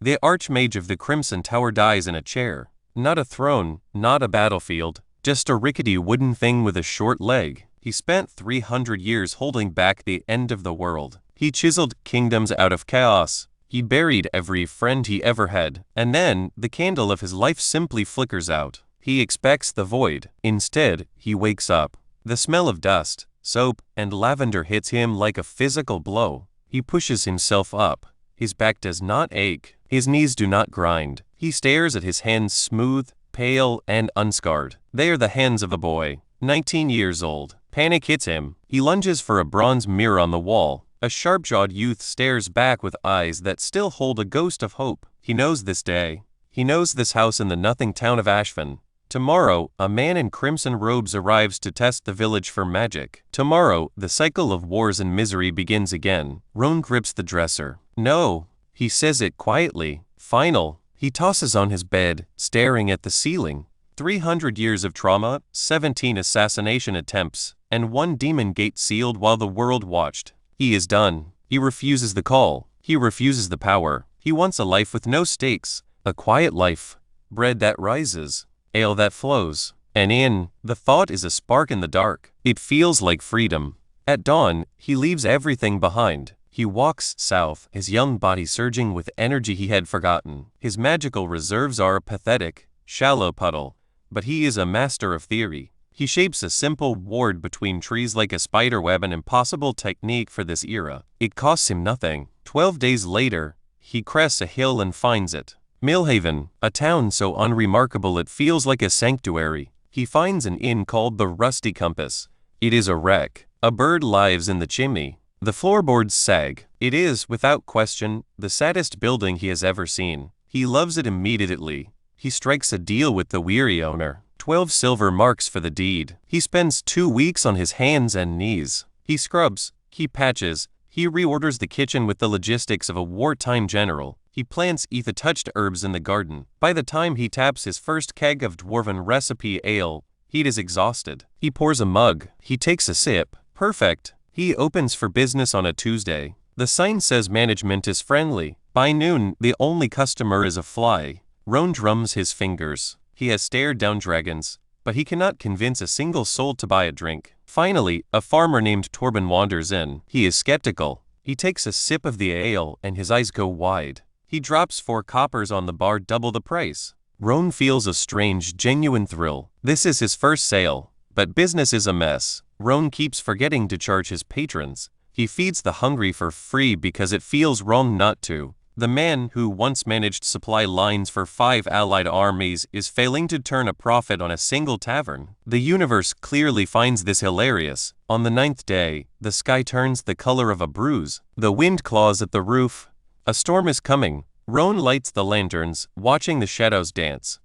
The Archmage of the Crimson Tower dies in a chair. Not a throne, not a battlefield, just a rickety wooden thing with a short leg. He spent 300 years holding back the end of the world. He chiseled kingdoms out of chaos. He buried every friend he ever had, and then the candle of his life simply flickers out. He expects the void. Instead, he wakes up. The smell of dust, soap, and lavender hits him like a physical blow. He pushes himself up. His back does not ache. His knees do not grind. He stares at his hands, smooth, pale, and unscarred. They are the hands of a boy, 19 years old. Panic hits him. He lunges for a bronze mirror on the wall. A sharp-jawed youth stares back with eyes that still hold a ghost of hope. He knows this day. He knows this house in the nothing town of Ashfan. Tomorrow, a man in crimson robes arrives to test the village for magic. Tomorrow, the cycle of wars and misery begins again. Roan grips the dresser. No, he says it quietly. Final. He tosses on his bed, staring at the ceiling. 300 years of trauma, 17 assassination attempts, and 1 demon gate sealed while the world watched. He is done. He refuses the call. He refuses the power. He wants a life with no stakes, a quiet life. Bread that rises, ale that flows. And in the thought is a spark in the dark. It feels like freedom. At dawn, he leaves everything behind. He walks south, his young body surging with energy he had forgotten. His magical reserves are a pathetic, shallow puddle, but he is a master of theory. He shapes a simple ward between trees like a spiderweb, an impossible technique for this era. It costs him nothing. 12 days later, he crests a hill and finds it. Millhaven, a town so unremarkable it feels like a sanctuary. He finds an inn called the Rusty Compass. It is a wreck. A bird lives in the chimney. The floorboards sag. It is, without question, the saddest building he has ever seen. He loves it immediately. He strikes a deal with the weary owner. 12 silver marks for the deed. He spends 2 weeks on his hands and knees. He scrubs. He patches. He reorders the kitchen with the logistics of a wartime general. He plants ether-touched herbs in the garden. By the time he taps his first keg of dwarven recipe ale, he is exhausted. He pours a mug. He takes a sip. Perfect. He opens for business on a Tuesday. The sign says management is friendly. By noon, the only customer is a fly. Roan drums his fingers. He has stared down dragons, but he cannot convince a single soul to buy a drink. Finally, a farmer named Torben wanders in. He is skeptical. He takes a sip of the ale and his eyes go wide. He drops 4 coppers on the bar, double the price. Roan feels a strange, genuine thrill. This is his first sale, but business is a mess. Roan keeps forgetting to charge his patrons. He feeds the hungry for free because it feels wrong not to. The man who once managed supply lines for 5 allied armies is failing to turn a profit on a single tavern. The universe clearly finds this hilarious. On the 9th day, the sky turns the color of a bruise. The wind claws at the roof. A storm is coming. Roan lights the lanterns, watching the shadows dance.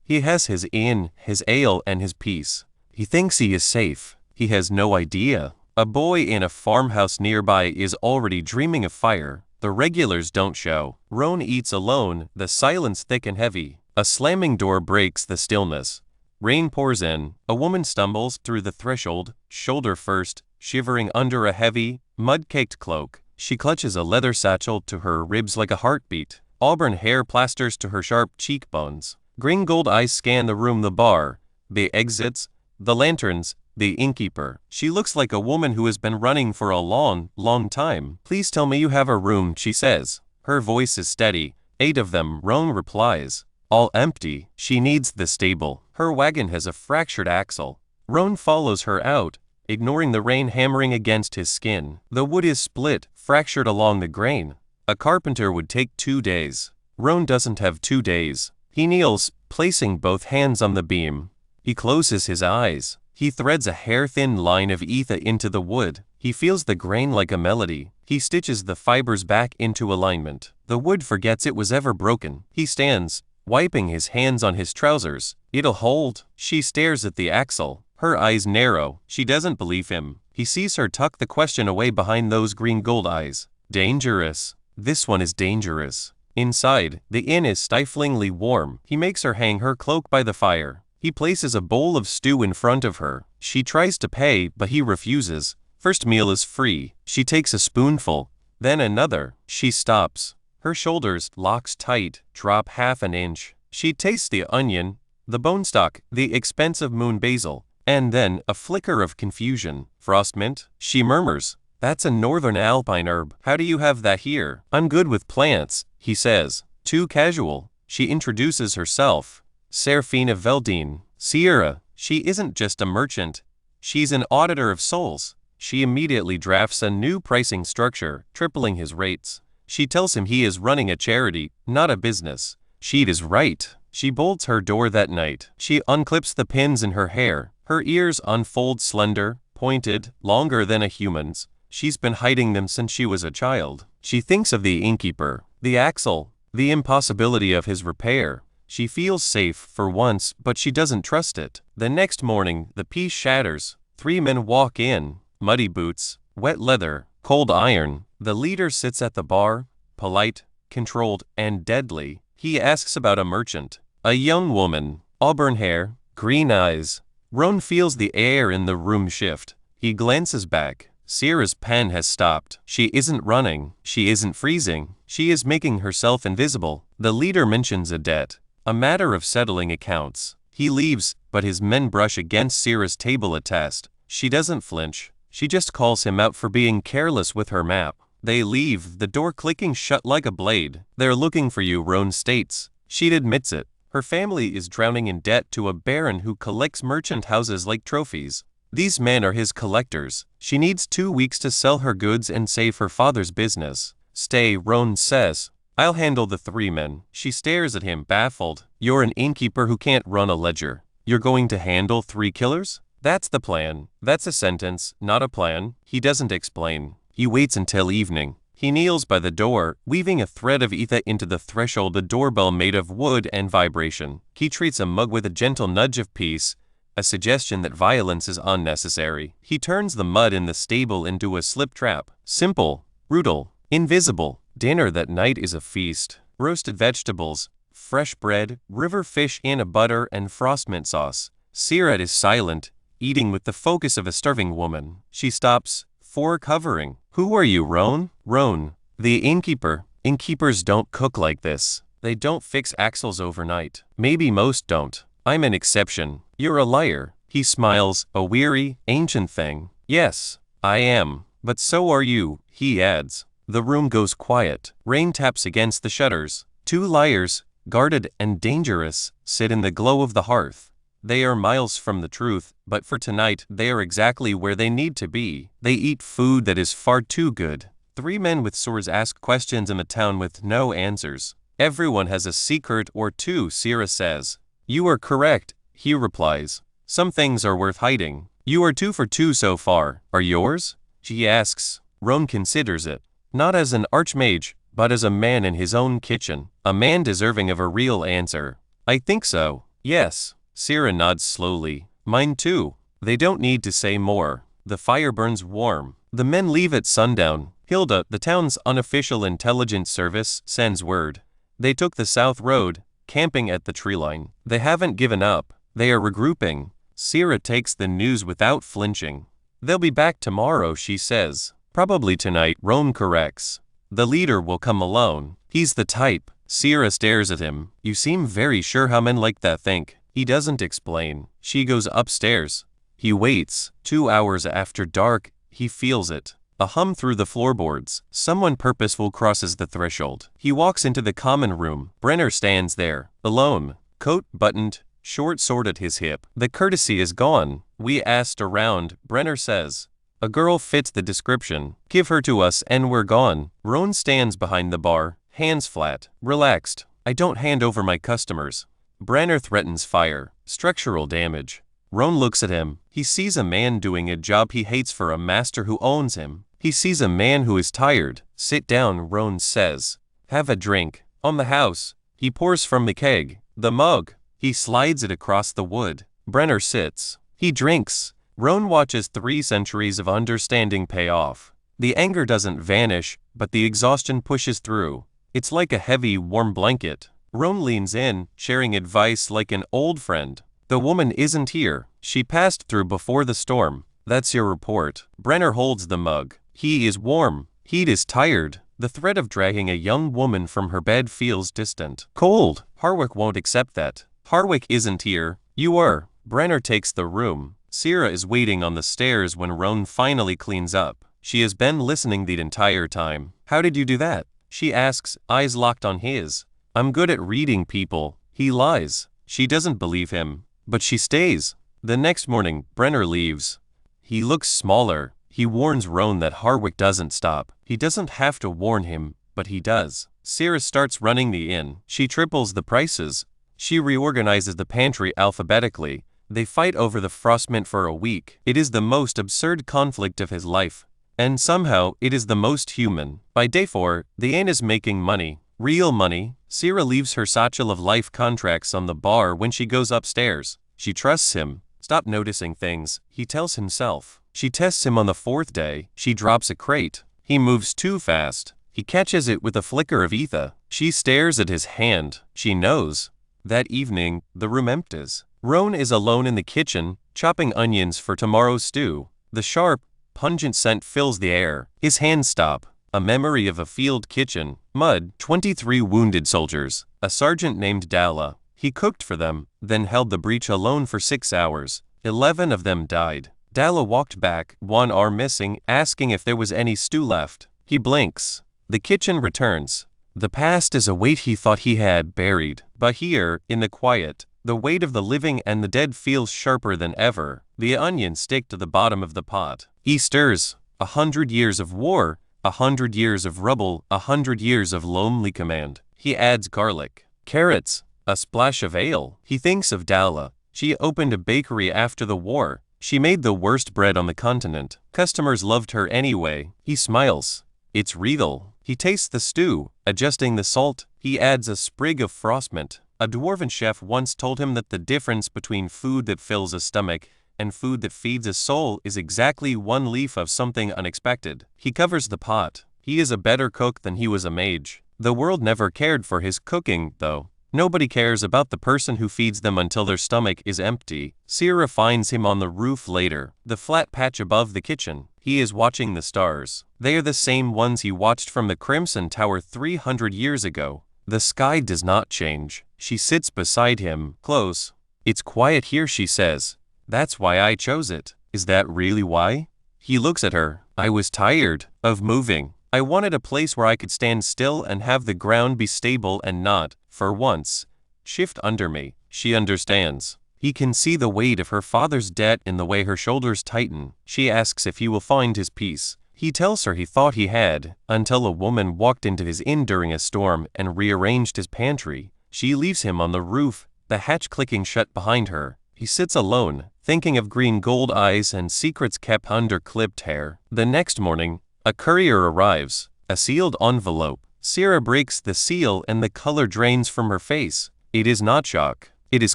He has his inn, his ale, and his peace. He thinks he is safe. He has no idea. A boy in a farmhouse nearby is already dreaming of fire. The regulars don't show. Roan eats alone, the silence thick and heavy. A slamming door breaks the stillness. Rain pours in. A woman stumbles through the threshold, shoulder first, shivering under a heavy, mud-caked cloak. She clutches a leather satchel to her ribs like a heartbeat. Auburn hair plasters to her sharp cheekbones. Green gold eyes scan the room, the bar, the exits, the lanterns, the innkeeper. She looks like a woman who has been running for a long, long time. Please tell me you have a room, she says. Her voice is steady. 8 of them, Roan replies. All empty. She needs the stable. Her wagon has a fractured axle. Roan follows her out, ignoring the rain hammering against his skin. The wood is split, fractured along the grain. A carpenter would take 2 days. Roan doesn't have 2 days. He kneels, placing both hands on the beam. He closes his eyes. He threads a hair-thin line of ether into the wood. He feels the grain like a melody. He stitches the fibers back into alignment. The wood forgets it was ever broken. He stands, wiping his hands on his trousers. It'll hold. She stares at the axle. Her eyes narrow. She doesn't believe him. He sees her tuck the question away behind those green gold eyes. Dangerous. This one is dangerous. Inside, the inn is stiflingly warm. He makes her hang her cloak by the fire. He places a bowl of stew in front of her. She tries to pay, but he refuses. First meal is free. She takes a spoonful, then another. She stops. Her shoulders, locked tight, drop half an inch. She tastes the onion, the bone stock, the expensive moon basil, and then a flicker of confusion. Frost mint? She murmurs. That's a northern alpine herb. How do you have that here? I'm good with plants, he says. Too casual. She introduces herself. Serafina Veldine. Sierra. She isn't just a merchant. She's an auditor of souls. She immediately drafts a new pricing structure, tripling his rates. She tells him he is running a charity, not a business. She is right. She bolts her door that night. She unclips the pins in her hair. Her ears unfold slender, pointed, longer than a human's. She's been hiding them since she was a child. She thinks of the innkeeper, the axle, the impossibility of his repair. She feels safe for once, but she doesn't trust it. The next morning, the peace shatters. 3 men walk in, muddy boots, wet leather, cold iron. The leader sits at the bar, polite, controlled, and deadly. He asks about a merchant. A young woman, auburn hair, green eyes. Roan feels the air in the room shift. He glances back. Sierra's pen has stopped. She isn't running. She isn't freezing. She is making herself invisible. The leader mentions a debt. A matter of settling accounts. He leaves, but his men brush against Sierra's table a test. She doesn't flinch. She just calls him out for being careless with her map. They leave, the door clicking shut like a blade. They're looking for you, Roan states. She admits it. Her family is drowning in debt to a baron who collects merchant houses like trophies. These men are his collectors. She needs 2 weeks to sell her goods and save her father's business. Stay, Roan says. I'll handle the 3 men. She stares at him, baffled. You're an innkeeper who can't run a ledger. You're going to handle 3 killers? That's the plan. That's a sentence, not a plan. He doesn't explain. He waits until evening. He kneels by the door, weaving a thread of ether into the threshold, a doorbell made of wood and vibration. He treats a mug with a gentle nudge of peace, a suggestion that violence is unnecessary. He turns the mud in the stable into a slip trap. Simple, brutal, invisible. Dinner that night is a feast. Roasted vegetables, fresh bread, river fish in a butter and frost mint sauce. Sierra is silent, eating with the focus of a starving woman. She stops, fork hovering. Who are you, Roan? Roan, the innkeeper. Innkeepers don't cook like this. They don't fix axles overnight. Maybe most don't. I'm an exception. You're a liar. He smiles, a weary, ancient thing. Yes, I am. But so are you, he adds. The room goes quiet. Rain taps against the shutters. 2 liars, guarded and dangerous, sit in the glow of the hearth. They are miles from the truth, but for tonight they are exactly where they need to be. They eat food that is far too good. 3 men with swords ask questions in the town with no answers. Everyone has a secret or 2, Sierra says. You are correct, he replies. Some things are worth hiding. You are 2 for 2 so far. Are yours? She asks. Roan considers it. Not as an archmage, but as a man in his own kitchen. A man deserving of a real answer. I think so. Yes. Sierra nods slowly. Mine too. They don't need to say more. The fire burns warm. The men leave at sundown. Hilda, the town's unofficial intelligence service, sends word. They took the south road, camping at the tree line. They haven't given up. They are regrouping. Sierra takes the news without flinching. They'll be back tomorrow, she says. Probably tonight, Roan corrects. The leader will come alone. He's the type. Sierra stares at him. You seem very sure how men like that think. He doesn't explain. She goes upstairs. He waits. 2 hours after dark, he feels it. A hum through the floorboards. Someone purposeful crosses the threshold. He walks into the common room. Brenner stands there, alone. Coat buttoned, short sword at his hip. The courtesy is gone. We asked around, Brenner says. A girl fits the description. Give her to us and we're gone. Roan stands behind the bar, hands flat, relaxed. I don't hand over my customers. Brenner threatens fire, structural damage. Roan looks at him. He sees a man doing a job he hates for a master who owns him. He sees a man who is tired. Sit down, Roan says. Have a drink. On the house. He pours from the keg. The mug. He slides it across the wood. Brenner sits. He drinks. Roan watches 3 centuries of understanding pay off. The anger doesn't vanish, but the exhaustion pushes through. It's like a heavy, warm blanket. Roan leans in, sharing advice like an old friend. The woman isn't here. She passed through before the storm. That's your report. Brenner holds the mug. He is warm. He is tired. The threat of dragging a young woman from her bed feels distant. Cold. Harwick won't accept that. Harwick isn't here. You are. Brenner takes the room. Sierra is waiting on the stairs when Roan finally cleans up. She has been listening the entire time. How did you do that? She asks, eyes locked on his. I'm good at reading people. He lies. She doesn't believe him. But she stays. The next morning, Brenner leaves. He looks smaller. He warns Roan that Harwick doesn't stop. He doesn't have to warn him, but he does. Sierra starts running the inn. She triples the prices. She reorganizes the pantry alphabetically. They fight over the frostmint for a week. It is the most absurd conflict of his life. And somehow, it is the most human. By day 4, the inn is making money. Real money. Sierra leaves her satchel of life contracts on the bar when she goes upstairs. She trusts him. Stop noticing things, he tells himself. She tests him on the 4th day. She drops a crate. He moves too fast. He catches it with a flicker of ether. She stares at his hand. She knows. That evening, the room empties. Roan is alone in the kitchen, chopping onions for tomorrow's stew. The sharp, pungent scent fills the air. His hands stop. A memory of a field kitchen. Mud. 23 wounded soldiers. A sergeant named Dalla. He cooked for them, then held the breach alone for 6 hours. 11 of them died. Dalla walked back, one arm missing, asking if there was any stew left. He blinks. The kitchen returns. The past is a weight he thought he had buried. But here, in the quiet, the weight of the living and the dead feels sharper than ever. The onions stick to the bottom of the pot. He stirs. 100 years of war, 100 years of rubble, 100 years of lonely command. He adds garlic, carrots, a splash of ale. He thinks of Dalla. She opened a bakery after the war. She made the worst bread on the continent. Customers loved her anyway. He smiles. It's regal. He tastes the stew, adjusting the salt. He adds a sprig of frostmint. A dwarven chef once told him that the difference between food that fills a stomach and food that feeds a soul is exactly one leaf of something unexpected. He covers the pot. He is a better cook than he was a mage. The world never cared for his cooking, though. Nobody cares about the person who feeds them until their stomach is empty. Sierra finds him on the roof later, the flat patch above the kitchen. He is watching the stars. They are the same ones he watched from the Crimson Tower 300 years ago. The sky does not change. She sits beside him, close. It's quiet here, she says. That's why I chose it. Is that really why? He looks at her. I was tired of moving. I wanted a place where I could stand still and have the ground be stable and not, for once, shift under me. She understands. He can see the weight of her father's debt in the way her shoulders tighten. She asks if he will find his peace. He tells her he thought he had, until a woman walked into his inn during a storm and rearranged his pantry. She leaves him on the roof, the hatch clicking shut behind her. He sits alone, thinking of green gold eyes and secrets kept under clipped hair. The next morning, a courier arrives, a sealed envelope. Sierra breaks the seal and the color drains from her face. It is not shock. It is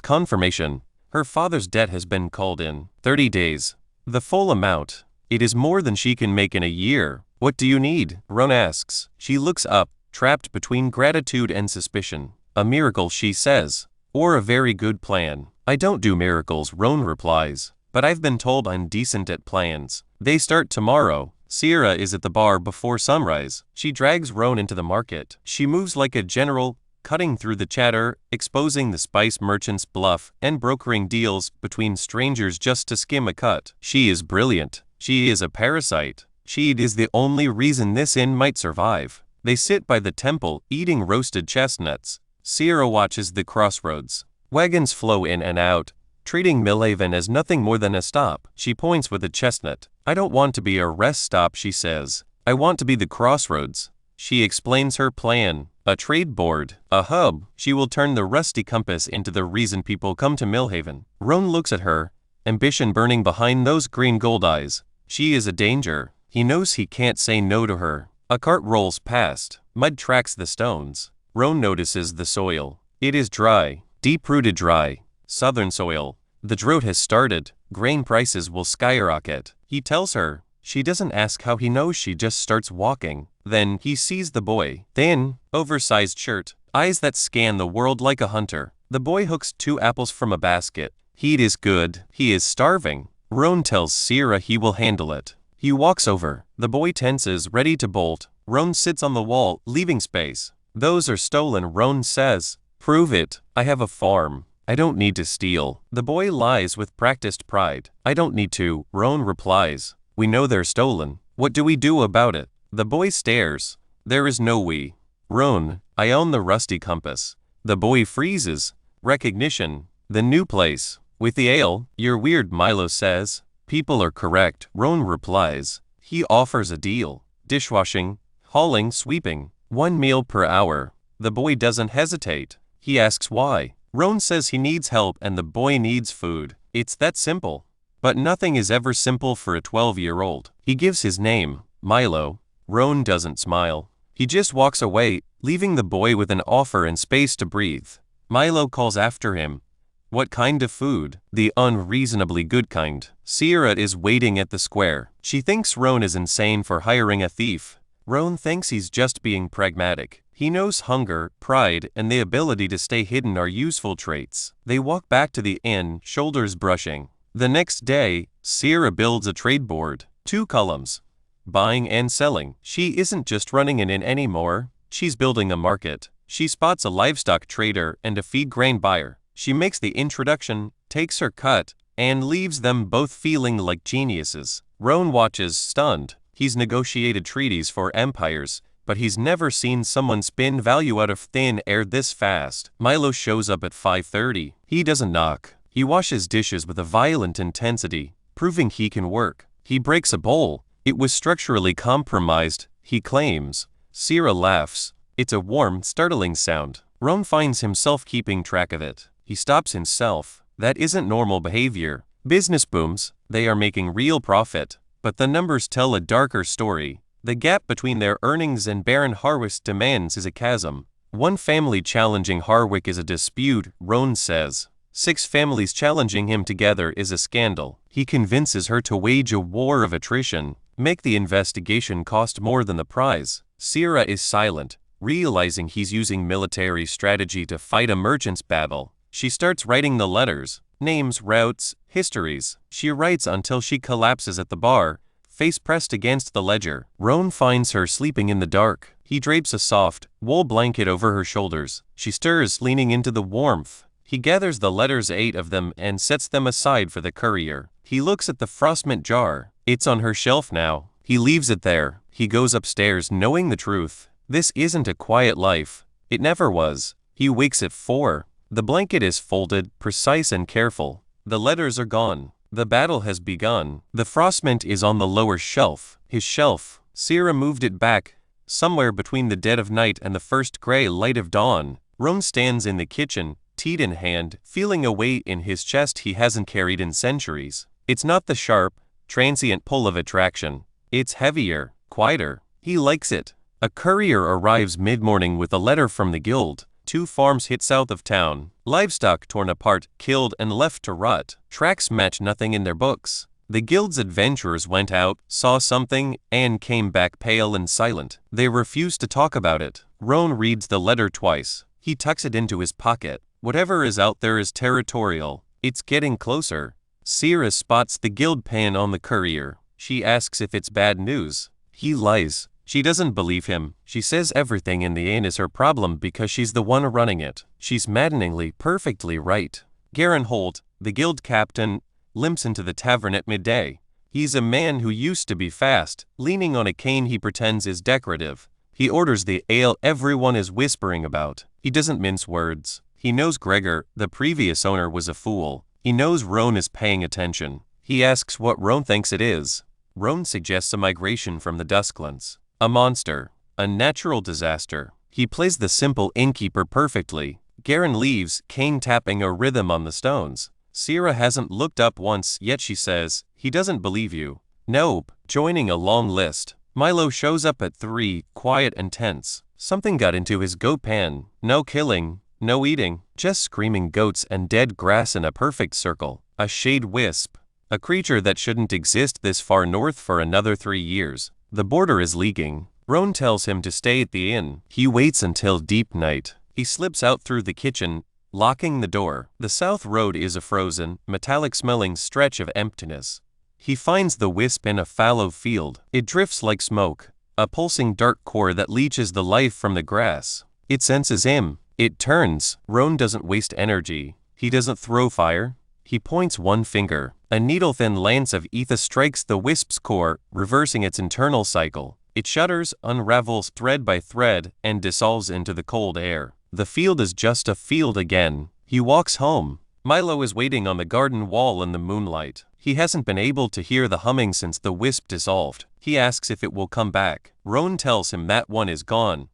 confirmation. Her father's debt has been called in. 30 days. The full amount. It is more than she can make in a year. What do you need? Roan asks. She looks up, trapped between gratitude and suspicion. A miracle, she says. Or a very good plan. I don't do miracles, Roan replies. But I've been told I'm decent at plans. They start tomorrow. Sierra is at the bar before sunrise. She drags Roan into the market. She moves like a general, cutting through the chatter, exposing the spice merchant's bluff, and brokering deals between strangers just to skim a cut. She is brilliant. She is a parasite. She is the only reason this inn might survive. They sit by the temple, eating roasted chestnuts. Sierra watches the crossroads. Wagons flow in and out, treating Millhaven as nothing more than a stop. She points with a chestnut. I don't want to be a rest stop, she says. I want to be the crossroads. She explains her plan. A trade board. A hub. She will turn the rusty compass into the reason people come to Millhaven. Roan looks at her, ambition burning behind those green gold eyes. She is a danger. He knows he can't say no to her. A cart rolls past. Mud tracks the stones. Roan notices the soil. It is dry. Deep-rooted dry. Southern soil. The drought has started. Grain prices will skyrocket. He tells her. She doesn't ask how he knows, she just starts walking. Then, he sees the boy. Thin, oversized shirt, eyes that scan the world like a hunter. The boy hooks 2 apples from a basket. Heat is good. He is starving. Roan tells Sierra he will handle it. He walks over. The boy tenses, ready to bolt. Roan sits on the wall, leaving space. Those are stolen, Roan says. Prove it. I have a farm. I don't need to steal. The boy lies with practiced pride. I don't need to, Roan replies. We know they're stolen. What do we do about it? The boy stares. There is no we. Roan, I own the rusty compass. The boy freezes. Recognition. The new place. With the ale, you're weird, Milo says. People are correct, Roan replies. He offers a deal. Dishwashing, hauling, sweeping. 1 meal per hour. The boy doesn't hesitate. He asks why. Roan says he needs help and the boy needs food. It's that simple. But nothing is ever simple for a 12-year-old. He gives his name, Milo. Roan doesn't smile. He just walks away, leaving the boy with an offer and space to breathe. Milo calls after him. What kind of food? The unreasonably good kind. Sierra is waiting at the square. She thinks Roan is insane for hiring a thief. Roan thinks he's just being pragmatic. He knows hunger, pride, and the ability to stay hidden are useful traits. They walk back to the inn, shoulders brushing. The next day, Sierra builds a trade board. 2 columns. Buying and selling. She isn't just running an inn anymore. She's building a market. She spots a livestock trader and a feed grain buyer. She makes the introduction, takes her cut, and leaves them both feeling like geniuses. Roan watches, stunned. He's negotiated treaties for empires, but he's never seen someone spin value out of thin air this fast. Milo shows up at 5:30. He doesn't knock. He washes dishes with a violent intensity, proving he can work. He breaks a bowl. It was structurally compromised, he claims. Sierra laughs. It's a warm, startling sound. Roan finds himself keeping track of it. He stops himself. That isn't normal behavior. Business booms. They are making real profit. But the numbers tell a darker story. The gap between their earnings and Baron Harwick's demands is a chasm. One family challenging Harwick is a dispute, Roan says. 6 families challenging him together is a scandal. He convinces her to wage a war of attrition, make the investigation cost more than the prize. Sierra is silent, realizing he's using military strategy to fight a merchant's battle. She starts writing the letters, names, routes, histories. She writes until she collapses at the bar, face pressed against the ledger. Roan finds her sleeping in the dark. He drapes a soft, wool blanket over her shoulders. She stirs, leaning into the warmth. He gathers the letters, 8 of them, and sets them aside for the courier. He looks at the frostmint jar. It's on her shelf now. He leaves it there. He goes upstairs, knowing the truth. This isn't a quiet life. It never was. He wakes at 4. The blanket is folded, precise and careful. The letters are gone. The battle has begun. The frostmint is on the lower shelf. His shelf. Sierra moved it back, somewhere between the dead of night and the first gray light of dawn. Roan stands in the kitchen, teat in hand, feeling a weight in his chest he hasn't carried in centuries. It's not the sharp, transient pull of attraction. It's heavier, quieter. He likes it. A courier arrives mid-morning with a letter from the guild. 2 farms hit south of town. Livestock torn apart, killed, and left to rot. Tracks match nothing in their books. The guild's adventurers went out, saw something, and came back pale and silent. They refused to talk about it. Roan reads the letter twice. He tucks it into his pocket. Whatever is out there is territorial. It's getting closer. Sierra spots the guild pin on the courier. She asks if it's bad news. He lies. She doesn't believe him. She says everything in the inn is her problem because she's the one running it. She's maddeningly, perfectly right. Garen Holt, the guild captain, limps into the tavern at midday. He's a man who used to be fast, leaning on a cane he pretends is decorative. He orders the ale everyone is whispering about. He doesn't mince words. He knows Gregor, the previous owner, was a fool. He knows Roan is paying attention. He asks what Roan thinks it is. Roan suggests a migration from the Dusklands. A monster. A natural disaster. He plays the simple innkeeper perfectly. Garen leaves, cane tapping a rhythm on the stones. Sierra hasn't looked up once, yet she says, he doesn't believe you. Nope. Joining a long list. Milo shows up at 3, quiet and tense. Something got into his goat pan. No killing, no eating, just screaming goats and dead grass in a perfect circle. A shade wisp. A creature that shouldn't exist this far north for another 3 years. The border is leaking. Roan tells him to stay at the inn. He waits until deep night. He slips out through the kitchen, locking the door. The south road is a frozen, metallic-smelling stretch of emptiness. He finds the wisp in a fallow field. It drifts like smoke, a pulsing dark core that leeches the life from the grass. It senses him. It turns. Roan doesn't waste energy. He doesn't throw fire. He points one finger. A needle-thin lance of ether strikes the wisp's core, reversing its internal cycle. It shudders, unravels thread by thread, and dissolves into the cold air. The field is just a field again. He walks home. Milo is waiting on the garden wall in the moonlight. He hasn't been able to hear the humming since the wisp dissolved. He asks if it will come back. Roan tells him that one is gone.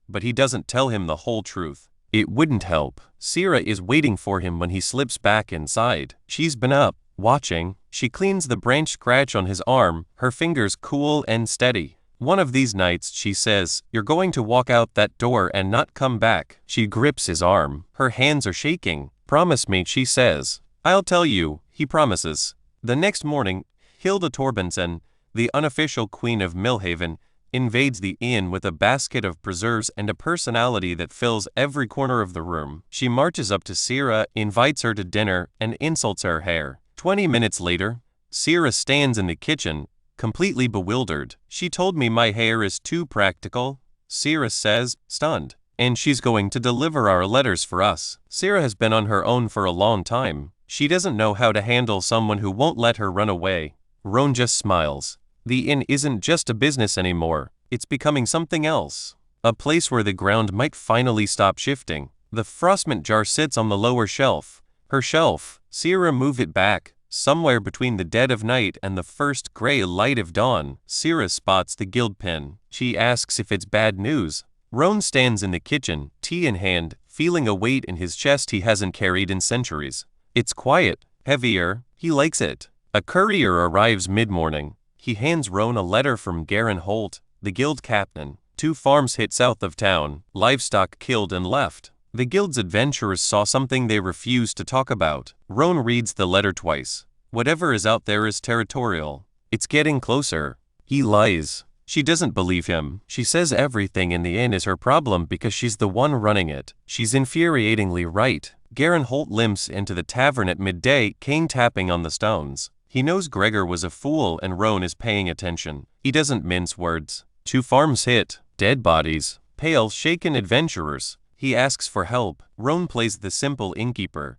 But he doesn't tell him the whole truth. It wouldn't help. Sierra is waiting for him when he slips back inside. She's been up, watching. She cleans the branch scratch on his arm, her fingers cool and steady. One of these nights, she says, you're going to walk out that door and not come back. She grips his arm. Her hands are shaking. Promise me, she says. I'll tell you, he promises. The next morning, Hilda Torbenson, the unofficial queen of Millhaven, invades the inn with a basket of preserves and a personality that fills every corner of the room. She marches up to Sierra, invites her to dinner, and insults her hair. 20 minutes later, Sierra stands in the kitchen, completely bewildered. She told me my hair is too practical, Sierra says, stunned. And she's going to deliver our letters for us. Sierra has been on her own for a long time. She doesn't know how to handle someone who won't let her run away. Roan just smiles. The inn isn't just a business anymore. It's becoming something else. A place where the ground might finally stop shifting. The frostmint jar sits on the lower shelf. Her shelf. Sierra moved it back. Somewhere between the dead of night and the first gray light of dawn, Sierra spots the guild pin. She asks if it's bad news. Roan stands in the kitchen, tea in hand, feeling a weight in his chest he hasn't carried in centuries. It's quiet, heavier. He likes it. A courier arrives mid-morning. He hands Roan a letter from Garen Holt, the guild captain. 2 farms hit south of town, livestock killed and left. The guild's adventurers saw something they refused to talk about. Roan reads the letter twice. Whatever is out there is territorial. It's getting closer. He lies. She doesn't believe him. She says everything in the inn is her problem because she's the one running it. She's infuriatingly right. Garen Holt limps into the tavern at midday, cane tapping on the stones. He knows Gregor was a fool and Roan is paying attention. He doesn't mince words. 2 farms hit. Dead bodies. Pale, shaken adventurers. He asks for help. Roan plays the simple innkeeper.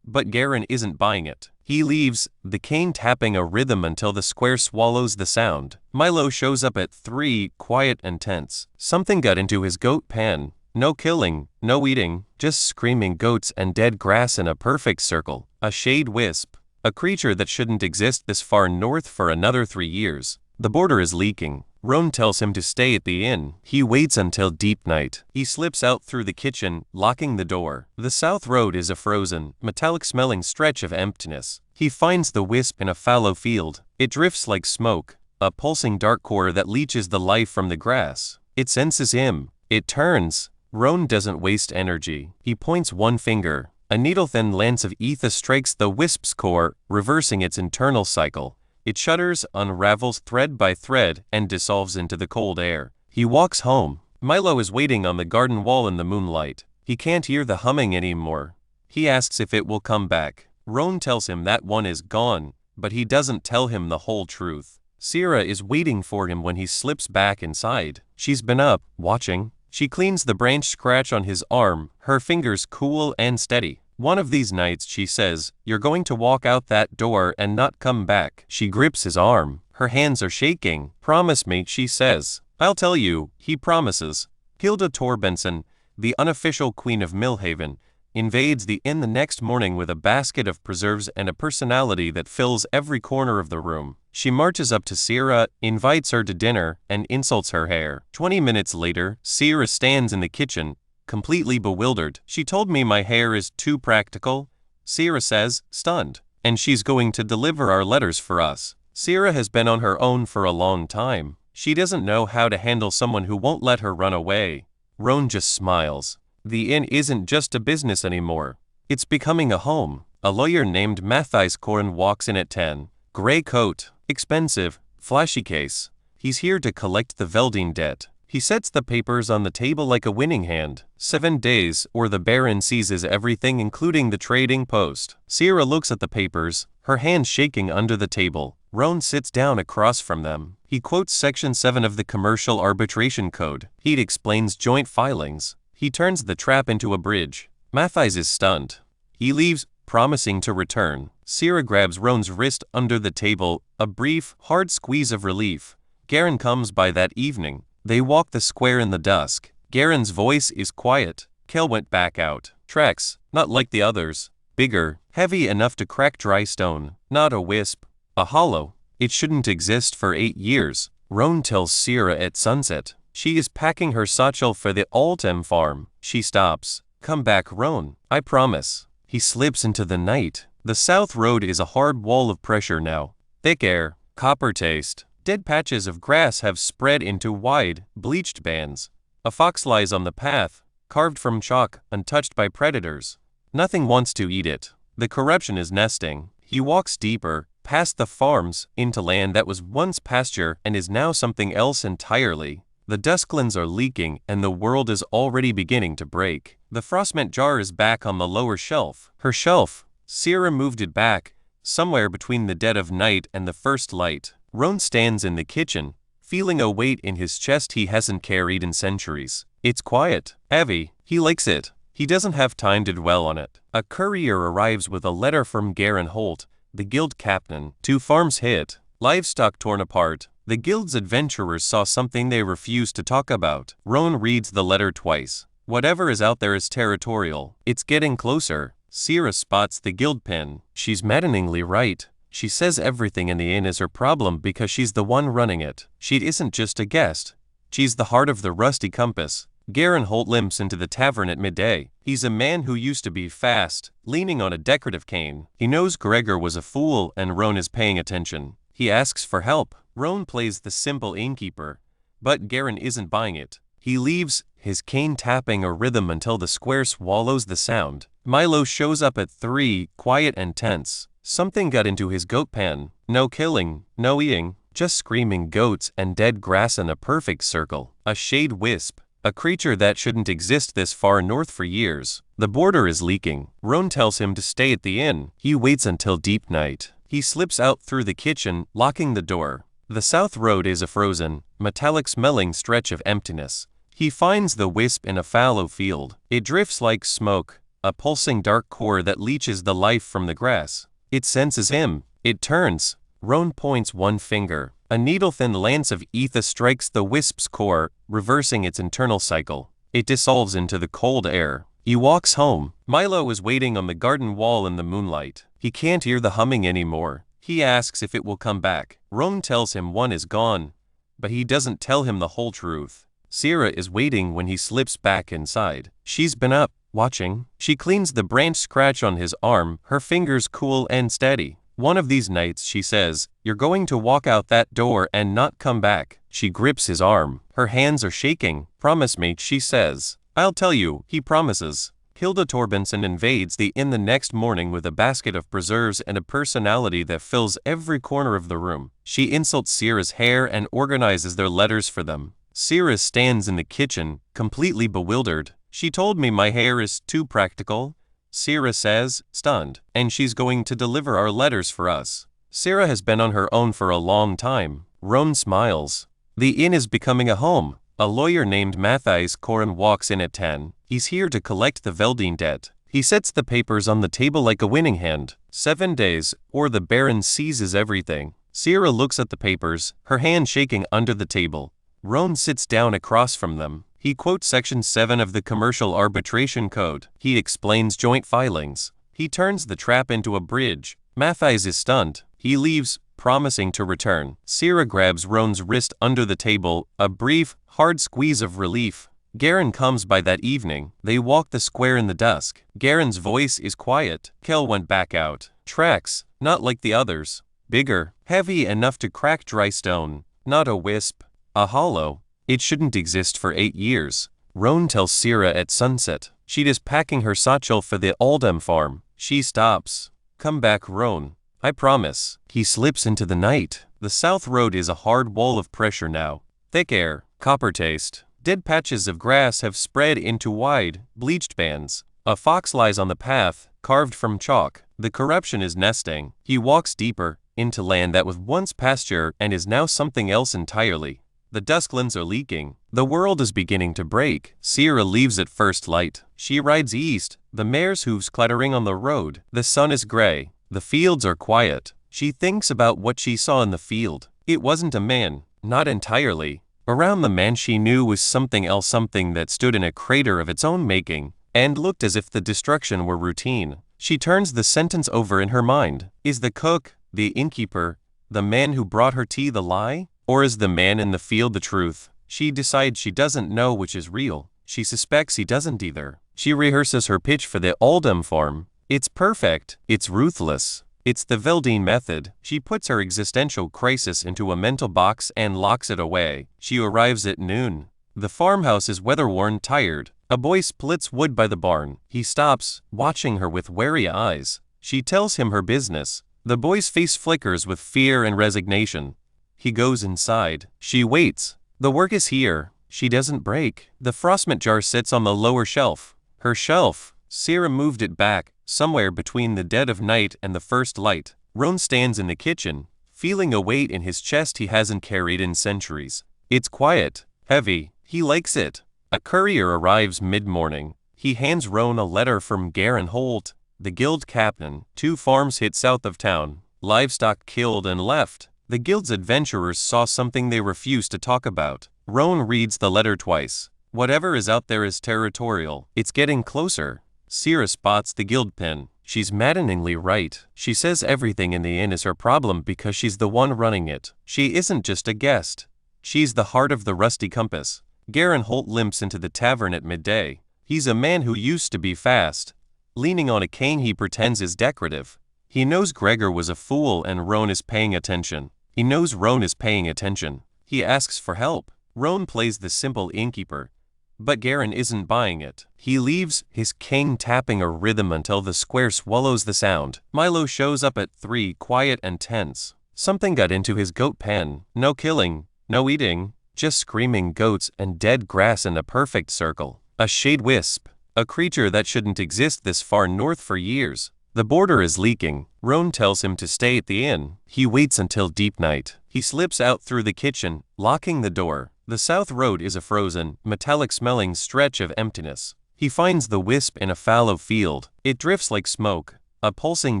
But Garen isn't buying it. He leaves, the cane tapping a rhythm until the square swallows the sound. Milo shows up at 3, quiet and tense. Something got into his goat pan. No killing, no eating, just screaming goats and dead grass in a perfect circle. A shade wisp. A creature that shouldn't exist this far north for another 3 years. The border is leaking. Roan tells him to stay at the inn. He waits until deep night. He slips out through the kitchen, locking the door. The south road is a frozen, metallic-smelling stretch of emptiness. He finds the wisp in a fallow field. It drifts like smoke, a pulsing dark core that leeches the life from the grass. It senses him. It turns. Roan doesn't waste energy. He points one finger. A needle-thin lance of ether strikes the wisp's core, reversing its internal cycle. It shudders, unravels thread by thread, and dissolves into the cold air. He walks home. Milo is waiting on the garden wall in the moonlight. He can't hear the humming anymore. He asks if it will come back. Roan tells him that one is gone, but he doesn't tell him the whole truth. Sierra is waiting for him when he slips back inside. She's been up, watching. She cleans the branch scratch on his arm, her fingers cool and steady. One of these nights, she says, you're going to walk out that door and not come back. She grips his arm. Her hands are shaking. Promise me, she says. I'll tell you, he promises. Hilda Torbenson, the unofficial queen of Millhaven, invades the inn the next morning with a basket of preserves and a personality that fills every corner of the room. She marches up to Sierra, invites her to dinner, and insults her hair. 20 minutes later, Sierra stands in the kitchen, completely bewildered. She told me my hair is too practical, Sierra says, stunned. And she's going to deliver our letters for us. Sierra has been on her own for a long time. She doesn't know how to handle someone who won't let her run away. Roan just smiles. The inn isn't just a business anymore. It's becoming a home. A lawyer named Matthias Koren walks in at 10. Gray coat, expensive, flashy case. He's here to collect the Veldine debt. He sets the papers on the table like a winning hand. 7 days, or the Baron seizes everything including the trading post. Sierra looks at the papers, her hands shaking under the table. Roan sits down across from them. He quotes Section 7 of the Commercial Arbitration Code. He explains joint filings. He turns the trap into a bridge. Matthias is stunned. He leaves, promising to return. Sierra grabs Roan's wrist under the table, a brief, hard squeeze of relief. Garen comes by that evening. They walk the square in the dusk. Garen's voice is quiet. Kel went back out. Tracks, not like the others. Bigger, heavy enough to crack dry stone. Not a wisp. A hollow. It shouldn't exist for 8 years. Roan tells Sierra at sunset. She is packing her satchel for the Altem farm. She stops. Come back, Roan. I promise. He slips into the night. The south road is a hard wall of pressure now. Thick air, copper taste. Dead patches of grass have spread into wide, bleached bands. A fox lies on the path, carved from chalk, untouched by predators. Nothing wants to eat it. The corruption is nesting. He walks deeper, past the farms, into land that was once pasture and is now something else entirely. The dusklands are leaking and the world is already beginning to break. The frostment jar is back on the lower shelf. Her shelf. Sierra moved it back, somewhere between the dead of night and the first light. Roan stands in the kitchen, feeling a weight in his chest he hasn't carried in centuries. It's quiet, heavy. He likes it. He doesn't have time to dwell on it. A courier arrives with a letter from Garen Holt, the guild captain. 2 farms hit, livestock torn apart. The guild's adventurers saw something they refused to talk about. Roan reads the letter twice. Whatever is out there is territorial. It's getting closer. Sierra spots the guild pin. She's maddeningly right. She says everything in the inn is her problem because she's the one running it. She isn't just a guest. She's the heart of the Rusty Compass. Garen Holt limps into the tavern at midday. He's a man who used to be fast, leaning on a decorative cane. He knows Gregor was a fool and Roan is paying attention. He asks for help. Roan plays the simple innkeeper, but Garen isn't buying it. He leaves, his cane tapping a rhythm until the square swallows the sound. Milo shows up at 3, quiet and tense. Something got into his goat pen. No killing, no eating, just screaming goats and dead grass in a perfect circle. A shade wisp. A creature that shouldn't exist this far north for years. The border is leaking. Roan tells him to stay at the inn. He waits until deep night. He slips out through the kitchen, locking the door. The south road is a frozen, metallic-smelling stretch of emptiness. He finds the wisp in a fallow field. It drifts like smoke, a pulsing dark core that leeches the life from the grass. It senses him. It turns. Roan points one finger. A needle-thin lance of ether strikes the wisp's core, reversing its internal cycle. It dissolves into the cold air. He walks home. Milo is waiting on the garden wall in the moonlight. He can't hear the humming anymore. He asks if it will come back. Roan tells him one is gone, but he doesn't tell him the whole truth. Sierra is waiting when he slips back inside. She's been up, watching. She cleans the branch scratch on his arm, her fingers cool and steady. One of these nights, she says, you're going to walk out that door and not come back. She grips his arm. Her hands are shaking. Promise me, she says. I'll tell you, he promises. Hilda Torbenson invades the inn the next morning with a basket of preserves and a personality that fills every corner of the room. She insults Sierra's hair and organizes their letters for them. Sierra stands in the kitchen, completely bewildered. She told me my hair is too practical, Sierra says, stunned, and she's going to deliver our letters for us. Sierra has been on her own for a long time. Roan smiles. The inn is becoming a home. A lawyer named Matthias Corin walks in at 10. He's here to collect the Veldine debt. He sets the papers on the table like a winning hand. 7 days, or the Baron seizes everything. Sierra looks at the papers, her hand shaking under the table. Roan sits down across from them. He quotes Section 7 of the Commercial Arbitration Code. He explains joint filings. He turns the trap into a bridge. Matthias is stunned. He leaves, promising to return. Sierra grabs Roan's wrist under the table, a brief, hard squeeze of relief. Garen comes by that evening. They walk the square in the dusk. Garen's voice is quiet. Kel went back out. Tracks, not like the others. Bigger, heavy enough to crack dry stone. Not a wisp. A hollow. It shouldn't exist for 8 years. Roan tells Sierra at sunset. She is packing her satchel for the Aldem farm. She stops. Come back, Roan. I promise. He slips into the night. The south road is a hard wall of pressure now. Thick air, copper taste. Dead patches of grass have spread into wide, bleached bands. A fox lies on the path, carved from chalk. The corruption is nesting. He walks deeper, into land that was once pasture and is now something else entirely. The dusklands are leaking. The world is beginning to break. Sierra leaves at first light. She rides east, the mare's hooves clattering on the road. The sun is gray. The fields are quiet. She thinks about what she saw in the field. It wasn't a man, not entirely. Around the man she knew was something else, something that stood in a crater of its own making, and looked as if the destruction were routine. She turns the sentence over in her mind. Is the cook, the innkeeper, the man who brought her tea the lie? Or is the man in the field the truth? She decides she doesn't know which is real. She suspects he doesn't either. She rehearses her pitch for the Oldham farm. It's perfect. It's ruthless. It's the Veldine method. She puts her existential crisis into a mental box and locks it away. She arrives at noon. The farmhouse is weather-worn, tired. A boy splits wood by the barn. He stops, watching her with wary eyes. She tells him her business. The boy's face flickers with fear and resignation. He goes inside. She waits. The work is here. She doesn't break. The frostmint jar sits on the lower shelf. Her shelf. Sierra moved it back, somewhere between the dead of night and the first light. Roan stands in the kitchen, feeling a weight in his chest he hasn't carried in centuries. It's quiet, heavy. He likes it. A courier arrives mid-morning. He hands Roan a letter from Garen Holt, the guild captain. 2 farms hit south of town. Livestock killed and left. The guild's adventurers saw something they refused to talk about. Roan reads the letter twice. Whatever is out there is territorial. It's getting closer. Sierra spots the guild pin. She's maddeningly right. She says everything in the inn is her problem because she's the one running it. She isn't just a guest. She's the heart of the Rusty Compass. Garen Holt limps into the tavern at midday. He's a man who used to be fast. Leaning on a cane he pretends is decorative. He knows Gregor was a fool and Roan is paying attention. He knows Roan is paying attention. He asks for help. Roan plays the simple innkeeper. But Garen isn't buying it. He leaves, his cane tapping a rhythm until the square swallows the sound. Milo shows up at 3, quiet and tense. Something got into his goat pen. No killing, no eating, just screaming goats and dead grass in a perfect circle. A shade wisp. A creature that shouldn't exist this far north for years. The border is leaking. Roan tells him to stay at the inn. He waits until deep night. He slips out through the kitchen, locking the door. The south road is a frozen, metallic-smelling stretch of emptiness. He finds the wisp in a fallow field. It drifts like smoke, a pulsing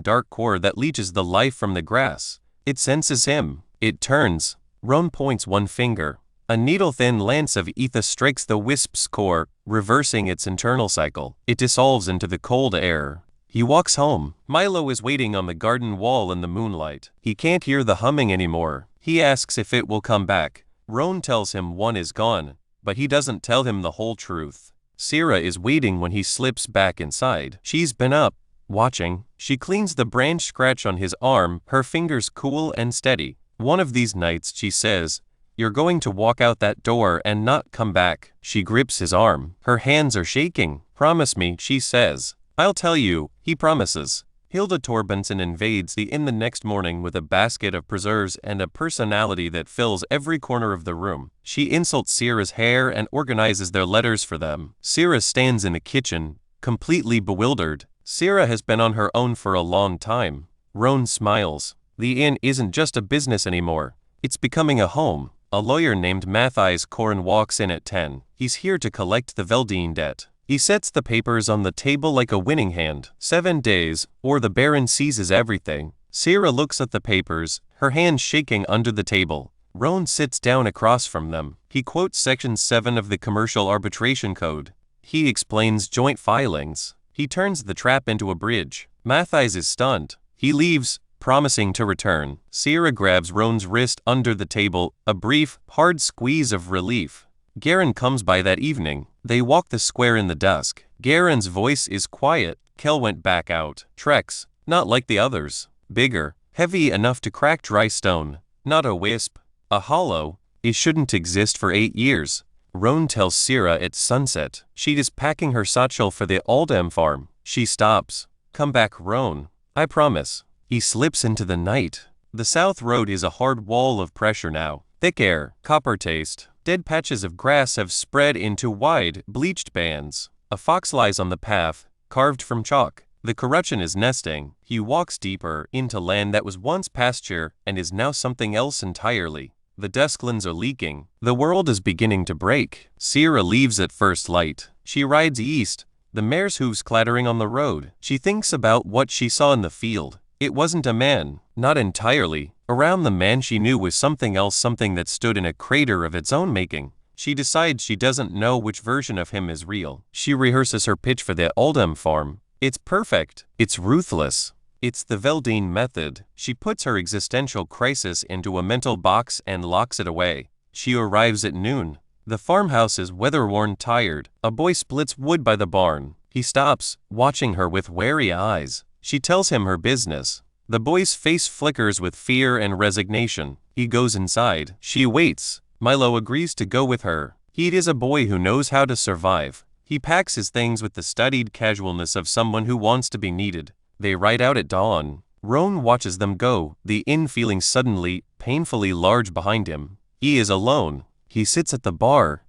dark core that leaches the life from the grass. It senses him. It turns. Roan points one finger. A needle-thin lance of ether strikes the wisp's core, reversing its internal cycle. It dissolves into the cold air. He walks home. Milo is waiting on the garden wall in the moonlight. He can't hear the humming anymore. He asks if it will come back. Roan tells him one is gone, but he doesn't tell him the whole truth. Sierra is waiting when he slips back inside. She's been up, watching. She cleans the branch scratch on his arm, her fingers cool and steady. One of these nights, she says, "You're going to walk out that door and not come back." She grips his arm. Her hands are shaking. "Promise me," she says. "I'll tell you," he promises. Hilda Torbenson invades the inn the next morning with a basket of preserves and a personality that fills every corner of the room. She insults Sierra's hair and organizes their letters for them. Sierra stands in the kitchen, completely bewildered. Sierra has been on her own for a long time. Roan smiles. The inn isn't just a business anymore. It's becoming a home. A lawyer named Matthijs Koren walks in at 10. He's here to collect the Veldine debt. He sets the papers on the table like a winning hand. 7 days, or the Baron seizes everything. Sierra looks at the papers, her hands shaking under the table. Roan sits down across from them. He quotes Section 7 of the Commercial Arbitration Code. He explains joint filings. He turns the trap into a bridge. Matthijs is stunned. He leaves, promising to return. Sierra grabs Roan's wrist under the table, a brief, hard squeeze of relief. Garen comes by that evening. They walk the square in the dusk. Garen's voice is quiet. Kel went back out. Trex, not like the others. Bigger, heavy enough to crack dry stone. Not a wisp. A hollow. It shouldn't exist for 8 years. Roan tells Sierra it's sunset. She is packing her satchel for the Oldham farm. She stops. "Come back, Roan. I promise." He slips into the night. The south road is a hard wall of pressure now. Thick air, copper taste. Dead patches of grass have spread into wide, bleached bands. A fox lies on the path, carved from chalk. The corruption is nesting. He walks deeper into land that was once pasture and is now something else entirely. The dusklands are leaking. The world is beginning to break. Sierra leaves at first light. She rides east, the mare's hooves clattering on the road. She thinks about what she saw in the field. It wasn't a man, not entirely. Around the man she knew was something else, something that stood in a crater of its own making. She decides she doesn't know which version of him is real. She rehearses her pitch for the Oldham farm. It's perfect. It's ruthless. It's the Veldine method. She puts her existential crisis into a mental box and locks it away. She arrives at noon. The farmhouse is weather-worn, tired. A boy splits wood by the barn. He stops, watching her with wary eyes. She tells him her business. The boy's face flickers with fear and resignation. He goes inside. She waits. Milo agrees to go with her. He is a boy who knows how to survive. He packs his things with the studied casualness of someone who wants to be needed. They ride out at dawn. Roan watches them go, the inn feeling suddenly, painfully large behind him. He is alone. He sits at the bar,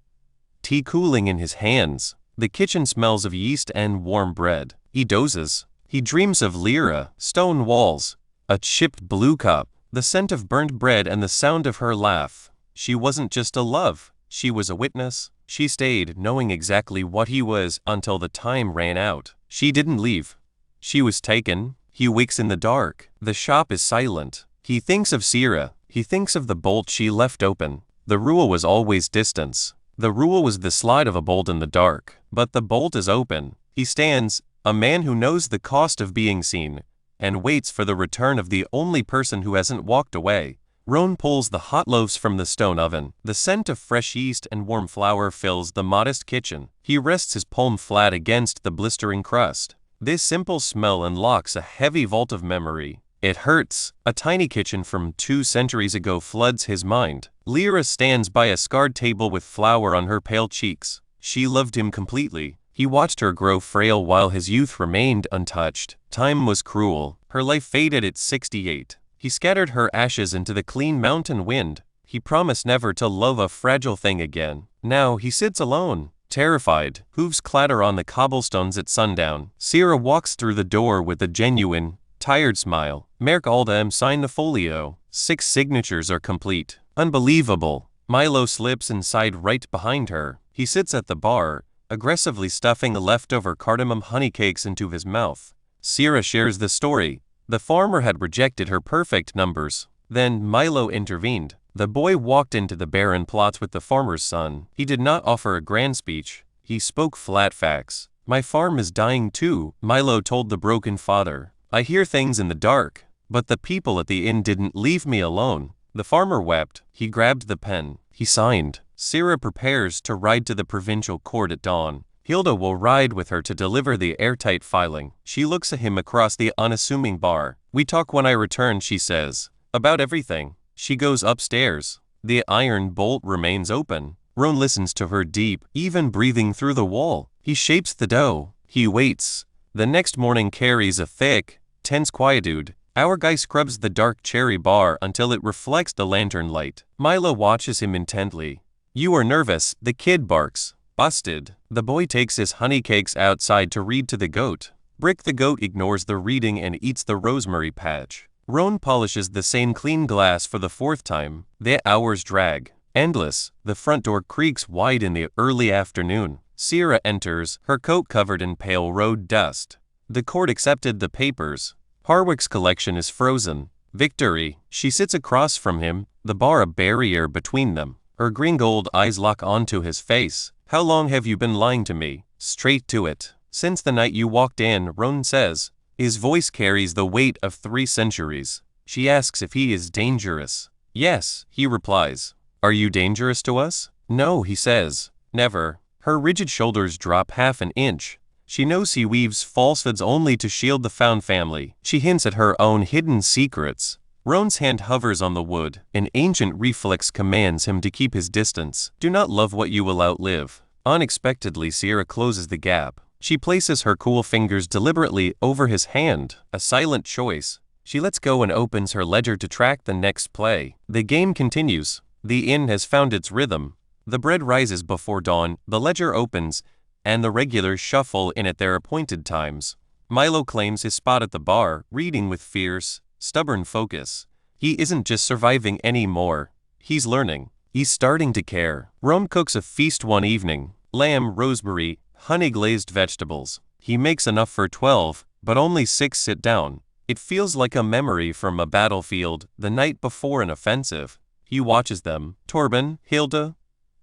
tea cooling in his hands. The kitchen smells of yeast and warm bread. He dozes. He dreams of Lyra, stone walls, a chipped blue cup, the scent of burnt bread and the sound of her laugh. She wasn't just a love. She was a witness. She stayed, knowing exactly what he was, until the time ran out. She didn't leave. She was taken. He wakes in the dark. The shop is silent. He thinks of Sierra. He thinks of the bolt she left open. The rule was always distance. The rule was the slide of a bolt in the dark. But the bolt is open. He stands, a man who knows the cost of being seen, and waits for the return of the only person who hasn't walked away. Roan pulls the hot loaves from the stone oven. The scent of fresh yeast and warm flour fills the modest kitchen. He rests his palm flat against the blistering crust. This simple smell unlocks a heavy vault of memory. It hurts. A tiny kitchen from 2 centuries ago floods his mind. Lyra stands by a scarred table with flour on her pale cheeks. She loved him completely. He watched her grow frail while his youth remained untouched. Time was cruel. Her life faded at 68. He scattered her ashes into the clean mountain wind. He promised never to love a fragile thing again. Now he sits alone, terrified. Hooves clatter on the cobblestones at sundown. Sierra walks through the door with a genuine, tired smile. Merk Aldem signed the folio. 6 signatures are complete. Unbelievable. Milo slips inside right behind her. He sits at the bar, aggressively stuffing the leftover cardamom honey cakes into his mouth. Sierra shares the story. The farmer had rejected her perfect numbers. Then Milo intervened. The boy walked into the barren plots with the farmer's son. He did not offer a grand speech. He spoke flat facts. My farm is dying too, Milo told the broken father. I hear things in the dark, but the people at the inn didn't leave me alone. The farmer wept. He grabbed the pen. He signed. Sierra prepares to ride to the provincial court at dawn. Hilda will ride with her to deliver the airtight filing. She looks at him across the unassuming bar. We talk when I return, she says. About everything. She goes upstairs. The iron bolt remains open. Roan listens to her deep, even breathing through the wall. He shapes the dough. He waits. The next morning carries a thick, tense quietude. Our guy scrubs the dark cherry bar until it reflects the lantern light. Milo watches him intently. You are nervous, the kid barks. Busted. The boy takes his honey cakes outside to read to the goat. Brick the goat ignores the reading and eats the rosemary patch. Roan polishes the same clean glass for the 4th time. The hours drag. Endless. The front door creaks wide in the early afternoon. Sierra enters, her coat covered in pale road dust. The court accepted the papers. Harwick's collection is frozen. Victory. She sits across from him, the bar a barrier between them. Her green gold eyes lock onto his face. How long have you been lying to me? Straight to it. Since the night you walked in, Roan says. His voice carries the weight of 3 centuries. She asks if he is dangerous. Yes, he replies. Are you dangerous to us? No, he says. Never. Her rigid shoulders drop half an inch. She knows he weaves falsehoods only to shield the found family. She hints at her own hidden secrets. Roan's hand hovers on the wood. An ancient reflex commands him to keep his distance. Do not love what you will outlive. Unexpectedly, Sierra closes the gap. She places her cool fingers deliberately over his hand, a silent choice. She lets go and opens her ledger to track the next play. The game continues. The inn has found its rhythm. The bread rises before dawn, the ledger opens, and the regulars shuffle in at their appointed times. Milo claims his spot at the bar, reading with fierce, stubborn focus. He isn't just surviving anymore. He's learning. He's starting to care. Rome cooks a feast one evening. Lamb, rosemary, honey-glazed vegetables. He makes enough for 12, but only 6 sit down. It feels like a memory from a battlefield the night before an offensive. He watches them. Torben, Hilda,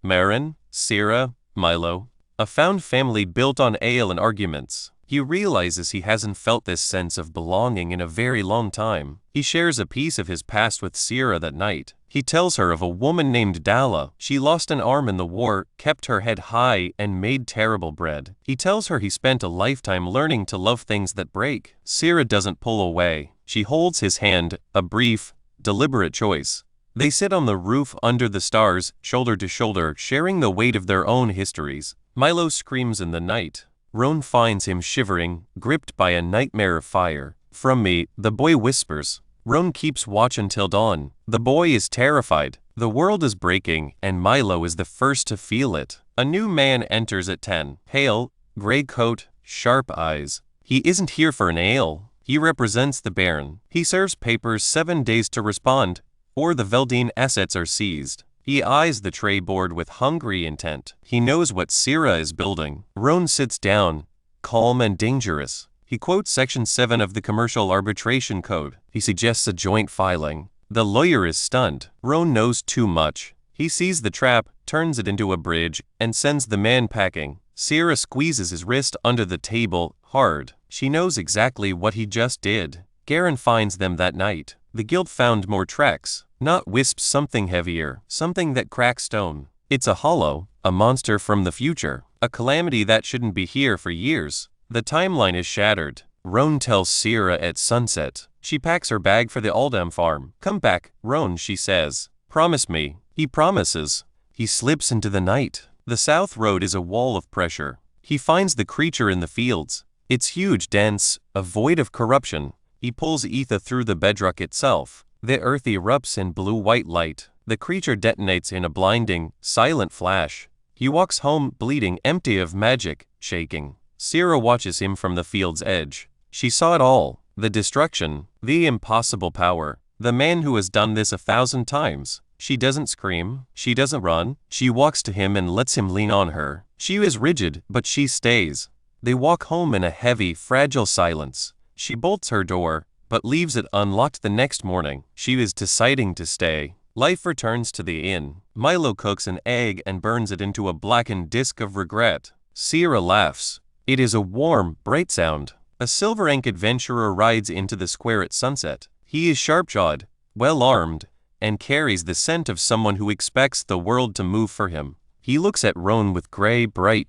Marin, Sira, Milo. A found family built on ale and arguments. He realizes he hasn't felt this sense of belonging in a very long time. He shares a piece of his past with Sira that night. He tells her of a woman named Dalla. She lost an arm in the war, kept her head high, and made terrible bread. He tells her he spent a lifetime learning to love things that break. Sira doesn't pull away. She holds his hand, a brief, deliberate choice. They sit on the roof under the stars, shoulder to shoulder, sharing the weight of their own histories. Milo screams in the night. Roan finds him shivering, gripped by a nightmare of fire. From me, the boy whispers. Roan keeps watch until dawn. The boy is terrified. The world is breaking, and Milo is the first to feel it. A new man enters at 10. Pale, gray coat, sharp eyes. He isn't here for an ale. He represents the Baron. He serves papers 7 days to respond, or the Veldine assets are seized. He eyes the tray board with hungry intent. He knows what Sira is building. Roan sits down, calm and dangerous. He quotes Section 7 of the Commercial Arbitration Code. He suggests a joint filing. The lawyer is stunned. Roan knows too much. He sees the trap, turns it into a bridge, and sends the man packing. Sira squeezes his wrist under the table, hard. She knows exactly what he just did. Garen finds them that night. The guild found more tracks. Not wisps, something heavier, something that cracks stone. It's a hollow, a monster from the future, a calamity that shouldn't be here for years. The timeline is shattered. Roan tells Sira at sunset. She packs her bag for the Aldam farm. Come back, Roan, she says. Promise me. He promises. He slips into the night. The south road is a wall of pressure. He finds the creature in the fields. It's huge, dense, a void of corruption. He pulls Etha through the bedrock itself. The earth erupts in blue-white light. The creature detonates in a blinding, silent flash. He walks home, bleeding, empty of magic, shaking. Sira watches him from the field's edge. She saw it all. The destruction, the impossible power. The man who has done this 1,000 times. She doesn't scream. She doesn't run. She walks to him and lets him lean on her. She is rigid, but she stays. They walk home in a heavy, fragile silence. She bolts her door, but leaves it unlocked the next morning. She is deciding to stay. Life returns to the inn. Milo cooks an egg and burns it into a blackened disk of regret. Sira laughs. It is a warm, bright sound. A silver ink adventurer rides into the square at sunset. He is sharp-jawed, well-armed, and carries the scent of someone who expects the world to move for him. He looks at Roan with gray, bright,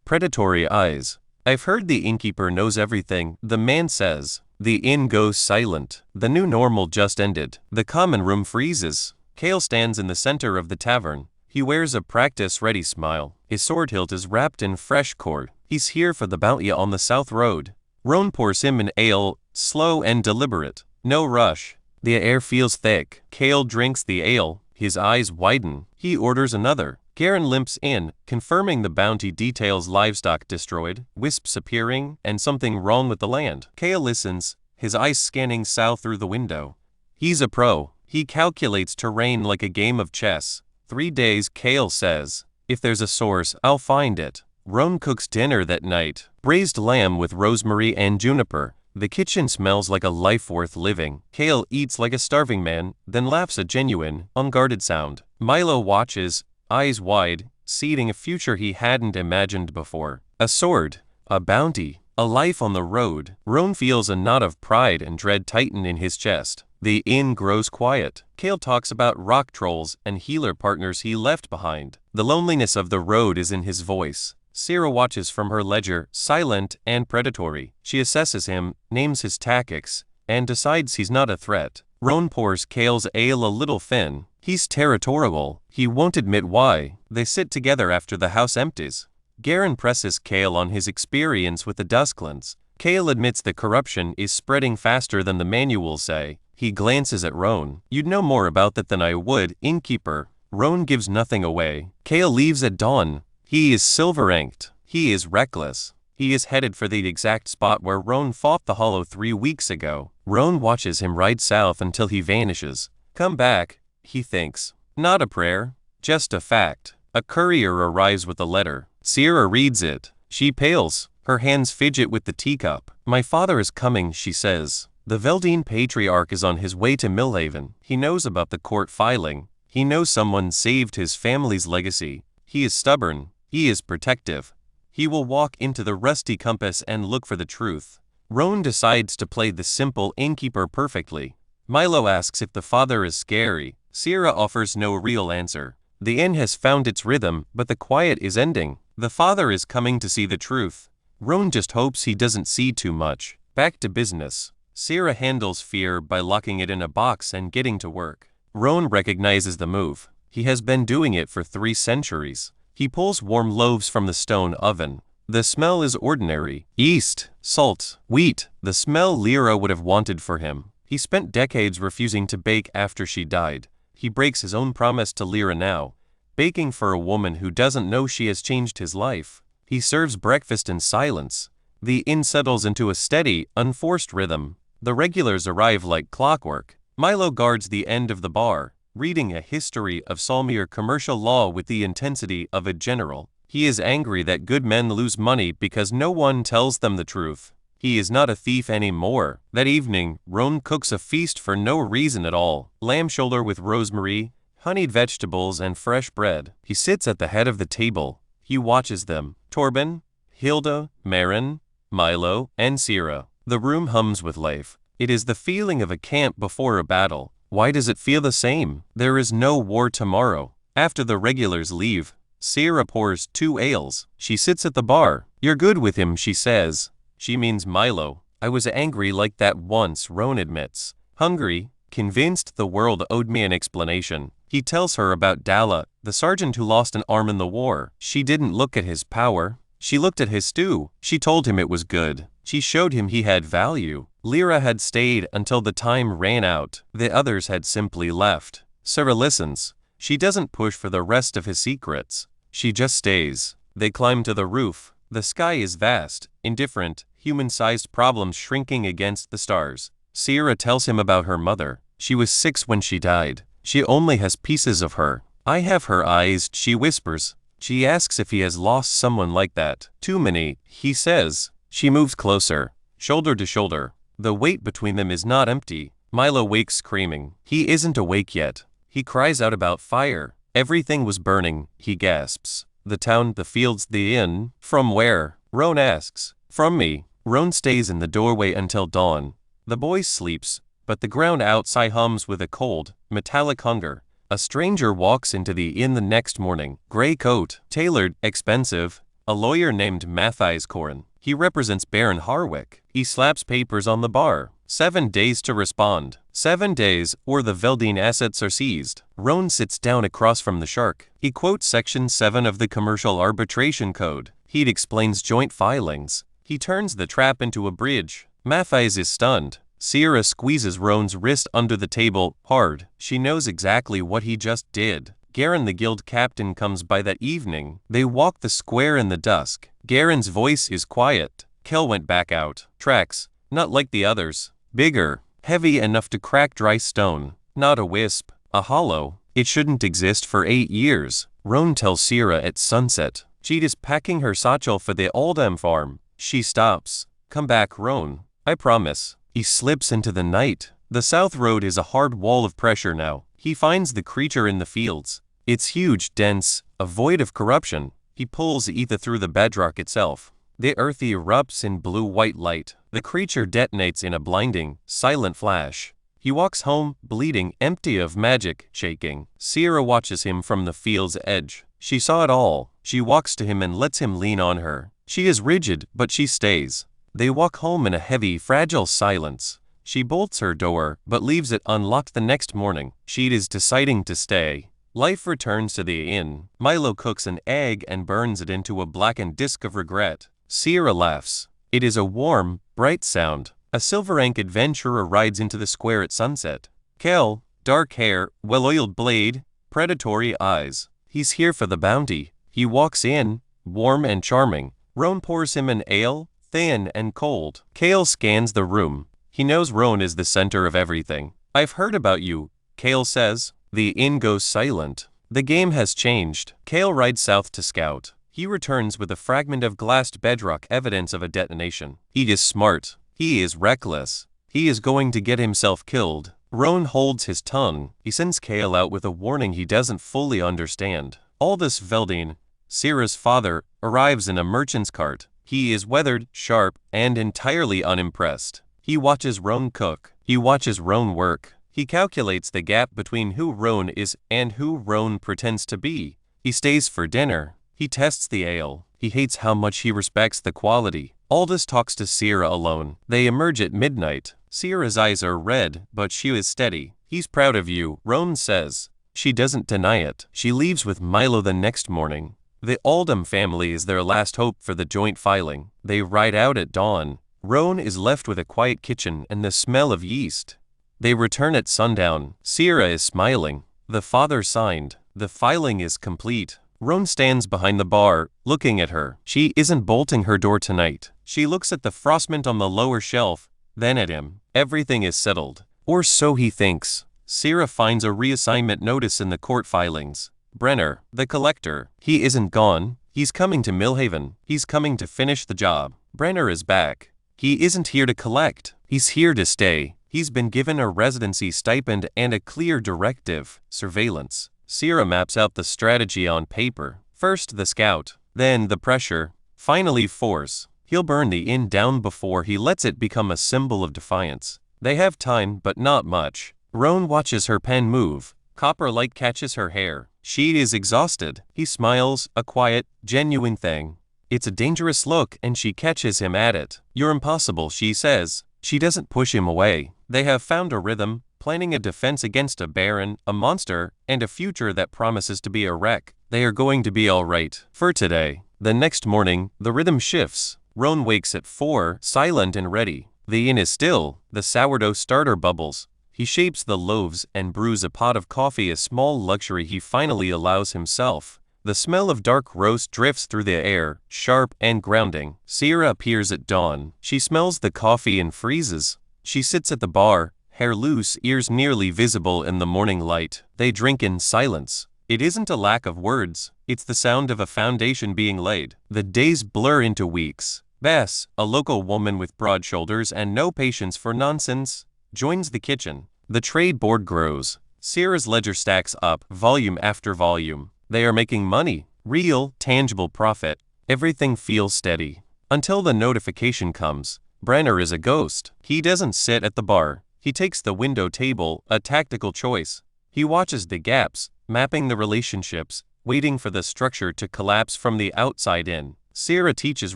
predatory eyes. I've heard the innkeeper knows everything, the man says. The inn goes silent. The new normal just ended. The common room freezes. Kale stands in the center of the tavern. He wears a practice-ready smile. His sword hilt is wrapped in fresh cord. He's here for the bounty on the south road. Roan pours him an ale, slow and deliberate. No rush. The air feels thick. Kale drinks the ale. His eyes widen. He orders another. Garen limps in, confirming the bounty details livestock destroyed, wisps appearing, and something wrong with the land. Kale listens, his eyes scanning south through the window. He's a pro. He calculates terrain like a game of chess. 3 days, Kale says. If there's a source, I'll find it. Roan cooks dinner that night. Braised lamb with rosemary and juniper. The kitchen smells like a life worth living. Kale eats like a starving man, then laughs a genuine, unguarded sound. Milo watches, eyes wide, seeding a future he hadn't imagined before. A sword, a bounty, a life on the road. Roan feels a knot of pride and dread tighten in his chest. The inn grows quiet. Kale talks about rock trolls and healer partners he left behind. The loneliness of the road is in his voice. Sira watches from her ledger, silent and predatory. She assesses him, names his tactics, and decides he's not a threat. Roan pours Kale's ale a little thin. He's territorial. He won't admit why. They sit together after the house empties. Garen presses Kale on his experience with the Dusklands. Kale admits the corruption is spreading faster than the manuals say. He glances at Roan. You'd know more about that than I would, innkeeper. Roan gives nothing away. Kale leaves at dawn. He is silver-inked. He is reckless. He is headed for the exact spot where Roan fought the Hollow 3 weeks ago. Roan watches him ride south until he vanishes. Come back, he thinks. Not a prayer, just a fact. A courier arrives with a letter. Sierra reads it. She pales. Her hands fidget with the teacup. My father is coming, she says. The Veldine Patriarch is on his way to Millhaven. He knows about the court filing. He knows someone saved his family's legacy. He is stubborn. He is protective. He will walk into the rusty compass and look for the truth. Roan decides to play the simple innkeeper perfectly. Milo asks if the father is scary. Sierra offers no real answer. The inn has found its rhythm, but the quiet is ending. The father is coming to see the truth. Roan just hopes he doesn't see too much. Back to business. Sierra handles fear by locking it in a box and getting to work. Roan recognizes the move. He has been doing it for 3 centuries. He pulls warm loaves from the stone oven. The smell is ordinary. Yeast, salt, wheat, the smell Lyra would have wanted for him. He spent decades refusing to bake after she died. He breaks his own promise to Lyra now, baking for a woman who doesn't know she has changed his life. He serves breakfast in silence. The inn settles into a steady, unforced rhythm. The regulars arrive like clockwork. Milo guards the end of the bar, reading a history of Salmir commercial law with the intensity of a general. He is angry that good men lose money because no one tells them the truth. He is not a thief anymore. That evening, Roan cooks a feast for no reason at all. Lamb shoulder with rosemary, honeyed vegetables, and fresh bread. He sits at the head of the table. He watches them. Torben, Hilda, Marin, Milo, and Sierra. The room hums with life. It is the feeling of a camp before a battle. Why does it feel the same? There is no war tomorrow. After the regulars leave, Sierra pours 2 ales. She sits at the bar. You're good with him, she says. She means Milo. I was angry like that once, Roan admits. Hungry, convinced the world owed me an explanation. He tells her about Dalla, the sergeant who lost an arm in the war. She didn't look at his power. She looked at his stew. She told him it was good. She showed him he had value. Lyra had stayed until the time ran out. The others had simply left. Sarah listens. She doesn't push for the rest of his secrets. She just stays. They climb to the roof. The sky is vast, indifferent, human-sized problems shrinking against the stars. Sierra tells him about her mother. She was 6 when she died. She only has pieces of her. I have her eyes, she whispers. She asks if he has lost someone like that. Too many, he says. She moves closer, shoulder to shoulder. The weight between them is not empty. Milo wakes screaming. He isn't awake yet. He cries out about fire. Everything was burning, he gasps. The town, the fields, the inn. From where? Roan asks. From me. Roan stays in the doorway until dawn. The boy sleeps, but the ground outside hums with a cold, metallic hunger. A stranger walks into the inn the next morning. Gray coat, tailored, expensive. A lawyer named Matthias Corin. He represents Baron Harwick. He slaps papers on the bar. 7 days to respond. 7 days, or the Veldine assets are seized. Roan sits down across from the shark. He quotes Section 7 of the Commercial Arbitration Code. He explains joint filings. He turns the trap into a bridge. Matthias is stunned. Sierra squeezes Roan's wrist under the table, hard. She knows exactly what he just did. Garen the guild captain comes by that evening. They walk the square in the dusk. Garen's voice is quiet. Kel went back out. Tracks, not like the others. Bigger, heavy enough to crack dry stone. Not a wisp, a hollow. It shouldn't exist for 8 years. Roan tells Sierra at sunset. She is packing her satchel for the Oldham farm. She stops. Come back, Roan. I promise. He slips into the night. The south road is a hard wall of pressure now. He finds the creature in the fields. It's huge, dense, a void of corruption. He pulls Ether through the bedrock itself. The earth erupts in blue-white light. The creature detonates in a blinding, silent flash. He walks home, bleeding, empty of magic, shaking. Sierra watches him from the field's edge. She saw it all. She walks to him and lets him lean on her. She is rigid, but she stays. They walk home in a heavy, fragile silence. She bolts her door, but leaves it unlocked the next morning. She is deciding to stay. Life returns to the inn. Milo cooks an egg and burns it into a blackened disk of regret. Sierra laughs. It is a warm, bright sound. A silver-ink adventurer rides into the square at sunset. Kel, dark hair, well-oiled blade, predatory eyes. He's here for the bounty. He walks in, warm and charming. Roan pours him an ale, thin and cold. Kale scans the room. He knows Roan is the center of everything. I've heard about you, Kale says. The inn goes silent. The game has changed. Kale rides south to scout. He returns with a fragment of glassed bedrock, evidence of a detonation. He is smart. He is reckless. He is going to get himself killed. Roan holds his tongue. He sends Kale out with a warning he doesn't fully understand. Aldous Veldine, Syrah's father, arrives in a merchant's cart. He is weathered, sharp, and entirely unimpressed. He watches Roan cook. He watches Roan work. He calculates the gap between who Roan is and who Roan pretends to be. He stays for dinner. He tests the ale. He hates how much he respects the quality. Aldous talks to Syrah alone. They emerge at midnight. Syrah's eyes are red, but she is steady. He's proud of you, Roan says. She doesn't deny it. She leaves with Milo the next morning. The Oldham family is their last hope for the joint filing. They ride out at dawn. Roan is left with a quiet kitchen and the smell of yeast. They return at sundown. Syrah is smiling. The father signed. The filing is complete. Roan stands behind the bar, looking at her. She isn't bolting her door tonight. She looks at the frostmint on the lower shelf, then at him. Everything is settled. Or so he thinks. Syrah finds a reassignment notice in the court filings. Brenner, the collector. He isn't gone. He's coming to Millhaven. He's coming to finish the job. Brenner is back. He isn't here to collect. He's here to stay. He's been given a residency stipend and a clear directive, surveillance. Syrah maps out the strategy on paper. First the scout, then the pressure, finally force. He'll burn the inn down before he lets it become a symbol of defiance. They have time, but not much. Roan watches her pen move. Copper light catches her hair. She is exhausted. He smiles, a quiet, genuine thing. It's a dangerous look, and she catches him at it. You're impossible, she says. She doesn't push him away. They have found a rhythm, planning a defense against a baron, a monster, and a future that promises to be a wreck. They are going to be all right for today. The next morning, the rhythm shifts. Roan wakes at 4, silent and ready. The inn is still. The sourdough starter bubbles. He shapes the loaves and brews a pot of coffee, a small luxury he finally allows himself. The smell of dark roast drifts through the air, sharp and grounding. Syrah appears at dawn. She smells the coffee and freezes. She sits at the bar, hair loose, ears nearly visible in the morning light. They drink in silence. It isn't a lack of words. It's the sound of a foundation being laid. The days blur into weeks. Bess, a local woman with broad shoulders and no patience for nonsense, joins the kitchen. The trade board grows. Syrah's ledger stacks up, volume after volume. They are making money, real, tangible profit. Everything feels steady. Until the notification comes. Brenner is a ghost. He doesn't sit at the bar. He takes the window table, a tactical choice. He watches the gaps, mapping the relationships, waiting for the structure to collapse from the outside in. Syrah teaches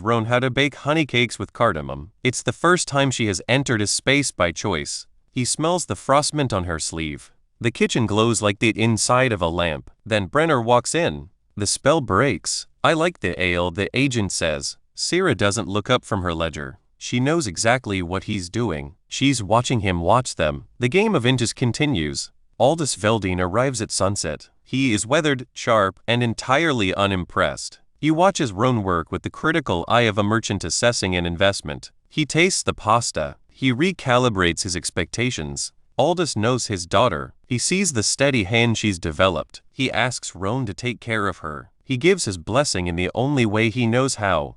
Roan how to bake honey cakes with cardamom. It's the first time she has entered a space by choice. He smells the frostmint on her sleeve. The kitchen glows like the inside of a lamp. Then Brenner walks in. The spell breaks. I like the ale, the agent says. Syrah doesn't look up from her ledger. She knows exactly what he's doing. She's watching him watch them. The game of inches continues. Aldous Veldine arrives at sunset. He is weathered, sharp, and entirely unimpressed. He watches Roan work with the critical eye of a merchant assessing an investment. He tastes the pasta. He recalibrates his expectations. Aldous knows his daughter. He sees the steady hand she's developed. He asks Roan to take care of her. He gives his blessing in the only way he knows how.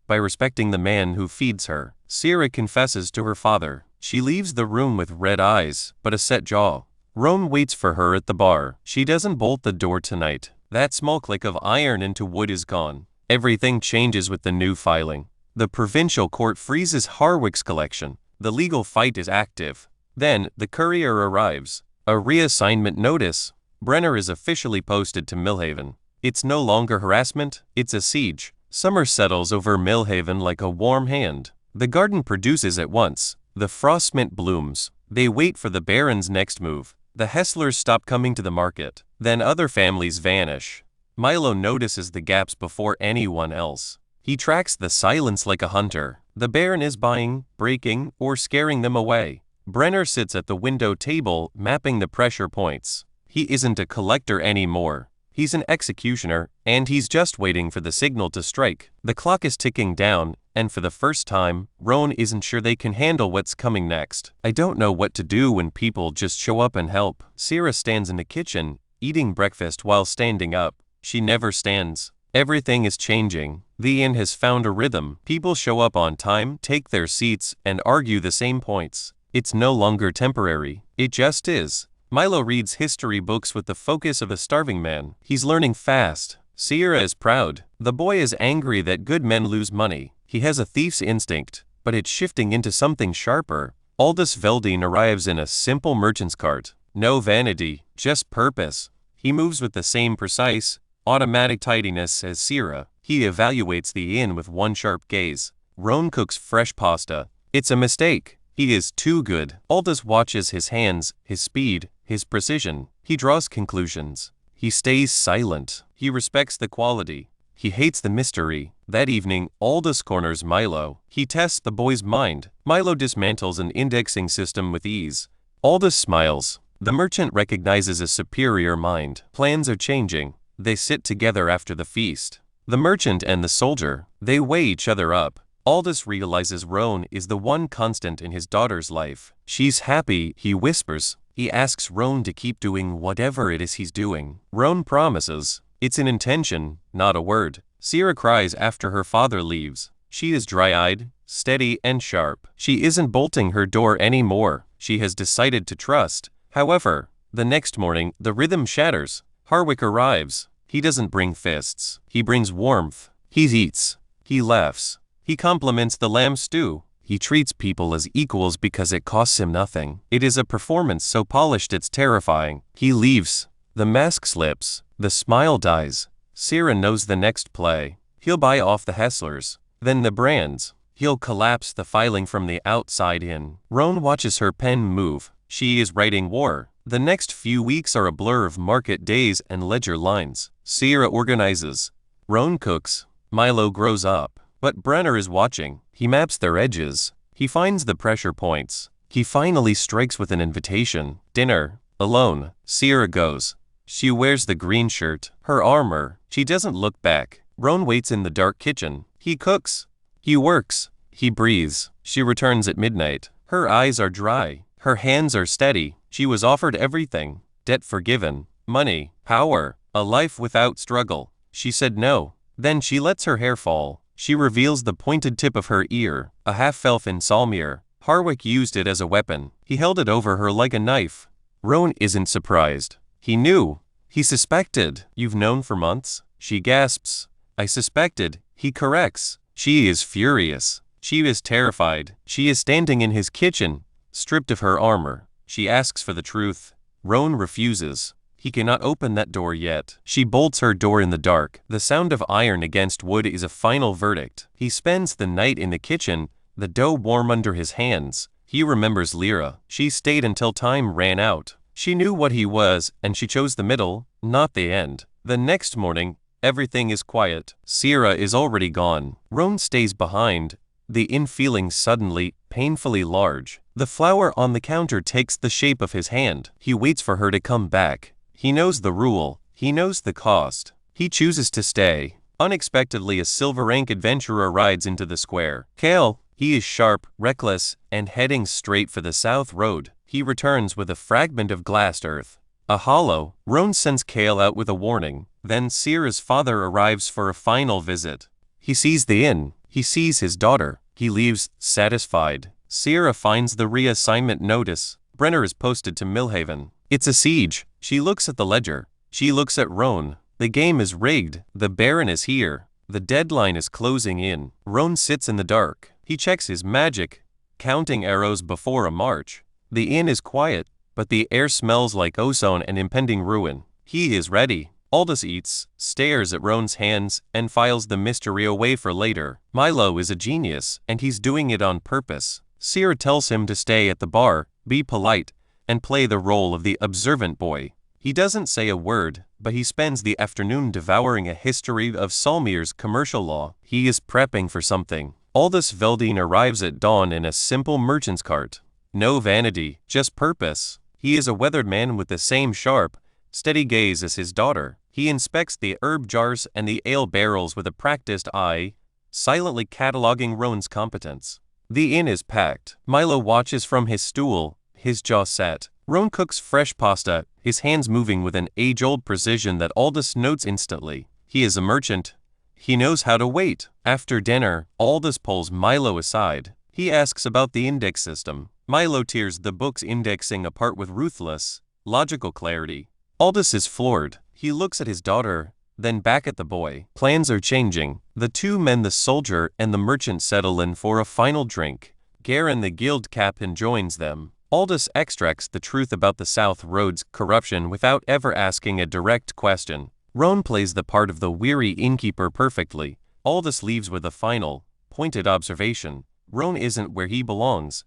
By respecting the man who feeds her. Syrah confesses to her father. She leaves the room with red eyes, but a set jaw. Roan waits for her at the bar. She doesn't bolt the door tonight. That small click of iron into wood is gone. Everything changes with the new filing. The provincial court freezes Harwick's collection. The legal fight is active. Then, the courier arrives. A reassignment notice. Brenner is officially posted to Millhaven. It's no longer harassment, it's a siege. Summer settles over Millhaven like a warm hand. The garden produces at once. The frostmint blooms. They wait for the Baron's next move. The Hesslers stop coming to the market. Then other families vanish. Milo notices the gaps before anyone else. He tracks the silence like a hunter. The Baron is buying, breaking, or scaring them away. Brenner sits at the window table, mapping the pressure points. He isn't a collector anymore. He's an executioner, and he's just waiting for the signal to strike. The clock is ticking down, and for the first time, Roan isn't sure they can handle what's coming next. I don't know what to do when people just show up and help. Sierra stands in the kitchen, eating breakfast while standing up. She never stands. Everything is changing. The inn has found a rhythm. People show up on time, take their seats, and argue the same points. It's no longer temporary. It just is. Milo reads history books with the focus of a starving man. He's learning fast. Sierra is proud. The boy is angry that good men lose money. He has a thief's instinct, but it's shifting into something sharper. Aldous Veldine arrives in a simple merchant's cart. No vanity, just purpose. He moves with the same precise, automatic tidiness as Sierra. He evaluates the inn with one sharp gaze. Roan cooks fresh pasta. It's a mistake. He is too good. Aldous watches his hands, his speed, his precision. He draws conclusions. He stays silent. He respects the quality. He hates the mystery. That evening, Aldous corners Milo. He tests the boy's mind. Milo dismantles an indexing system with ease. Aldous smiles. The merchant recognizes a superior mind. Plans are changing. They sit together after the feast. The merchant and the soldier, they weigh each other up. Aldous realizes Roan is the one constant in his daughter's life. She's happy, he whispers. He asks Roan to keep doing whatever it is he's doing. Roan promises. It's an intention, not a word. Sierra cries after her father leaves. She is dry-eyed, steady, and sharp. She isn't bolting her door anymore. She has decided to trust. However, the next morning, the rhythm shatters. Harwick arrives. He doesn't bring fists. He brings warmth. He eats. He laughs. He compliments the lamb stew. He treats people as equals because it costs him nothing. It is a performance so polished it's terrifying. He leaves. The mask slips. The smile dies. Sierra knows the next play. He'll buy off the Hesslers. Then the Brands. He'll collapse the filing from the outside in. Roan watches her pen move. She is writing war. The next few weeks are a blur of market days and ledger lines. Sierra organizes. Roan cooks. Milo grows up. But Brenner is watching. He maps their edges. He finds the pressure points. He finally strikes with an invitation. Dinner. Alone. Sierra goes. She wears the green shirt. Her armor. She doesn't look back. Roan waits in the dark kitchen. He cooks. He works. He breathes. She returns at midnight. Her eyes are dry. Her hands are steady. She was offered everything. Debt forgiven. Money. Power. A life without struggle. She said no. Then she lets her hair fall. She reveals the pointed tip of her ear, a half-elf in Salmir. Harwick used it as a weapon. He held it over her like a knife. Roan isn't surprised. He knew. He suspected. You've known for months? She gasps. I suspected. He corrects. She is furious. She is terrified. She is standing in his kitchen, stripped of her armor. She asks for the truth. Roan refuses. He cannot open that door yet. She bolts her door in the dark. The sound of iron against wood is a final verdict. He spends the night in the kitchen, the dough warm under his hands. He remembers Lyra. She stayed until time ran out. She knew what he was, and she chose the middle, not the end. The next morning, everything is quiet. Sierra is already gone. Roan stays behind, the inn feeling suddenly, painfully large. The flower on the counter takes the shape of his hand. He waits for her to come back. He knows the rule. He knows the cost. He chooses to stay. Unexpectedly, a silver rank adventurer rides into the square. Kale. He is sharp, reckless, and heading straight for the south road. He returns with a fragment of glassed earth. A hollow. Roan sends Kale out with a warning. Then Sierra's father arrives for a final visit. He sees the inn. He sees his daughter. He leaves, satisfied. Sierra finds the reassignment notice. Brenner is posted to Millhaven. It's a siege. She looks at the ledger. She looks at Roan. The game is rigged. The Baron is here. The deadline is closing in. Roan sits in the dark. He checks his magic, counting arrows before a march. The inn is quiet, but the air smells like ozone and impending ruin. He is ready. Aldous eats, stares at Roan's hands, and files the mystery away for later. Milo is a genius, and he's doing it on purpose. Sierra tells him to stay at the bar, be polite, and play the role of the observant boy. He doesn't say a word, but he spends the afternoon devouring a history of Salmir's commercial law. He is prepping for something. Aldous Veldine arrives at dawn in a simple merchant's cart. No vanity, just purpose. He is a weathered man with the same sharp, steady gaze as his daughter. He inspects the herb jars and the ale barrels with a practiced eye, silently cataloging Roan's competence. The inn is packed. Milo watches from his stool, his jaw set. Roan cooks fresh pasta, his hands moving with an age-old precision that Aldous notes instantly. He is a merchant. He knows how to wait. After dinner, Aldous pulls Milo aside. He asks about the index system. Milo tears the book's indexing apart with ruthless, logical clarity. Aldous is floored. He looks at his daughter, then back at the boy. Plans are changing. The two men, the soldier and the merchant, settle in for a final drink. Garen, the guild captain, joins them. Aldous extracts the truth about the South Road's corruption without ever asking a direct question. Roan plays the part of the weary innkeeper perfectly. Aldous leaves with a final, pointed observation. Roan isn't where he belongs,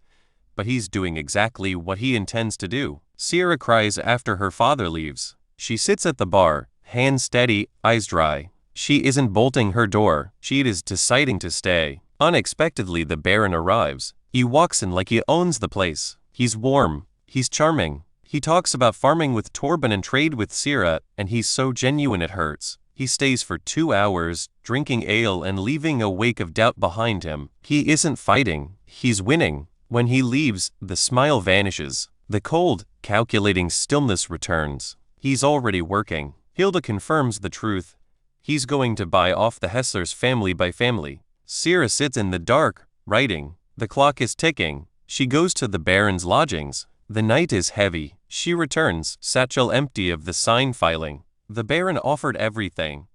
but he's doing exactly what he intends to do. Sierra cries after her father leaves. She sits at the bar, hands steady, eyes dry. She isn't bolting her door, she is deciding to stay. Unexpectedly, the Baron arrives. He walks in like he owns the place. He's warm, he's charming. He talks about farming with Torben and trade with Sierra, and he's so genuine it hurts. He stays for 2 hours, drinking ale and leaving a wake of doubt behind him. He isn't fighting, he's winning. When he leaves, the smile vanishes. The cold, calculating stillness returns. He's already working. Hilda confirms the truth. He's going to buy off the Hesslers family by family. Sierra sits in the dark, writing. The clock is ticking. She goes to the Baron's lodgings. The night is heavy. She returns, satchel empty of the sign filing. The Baron offered everything.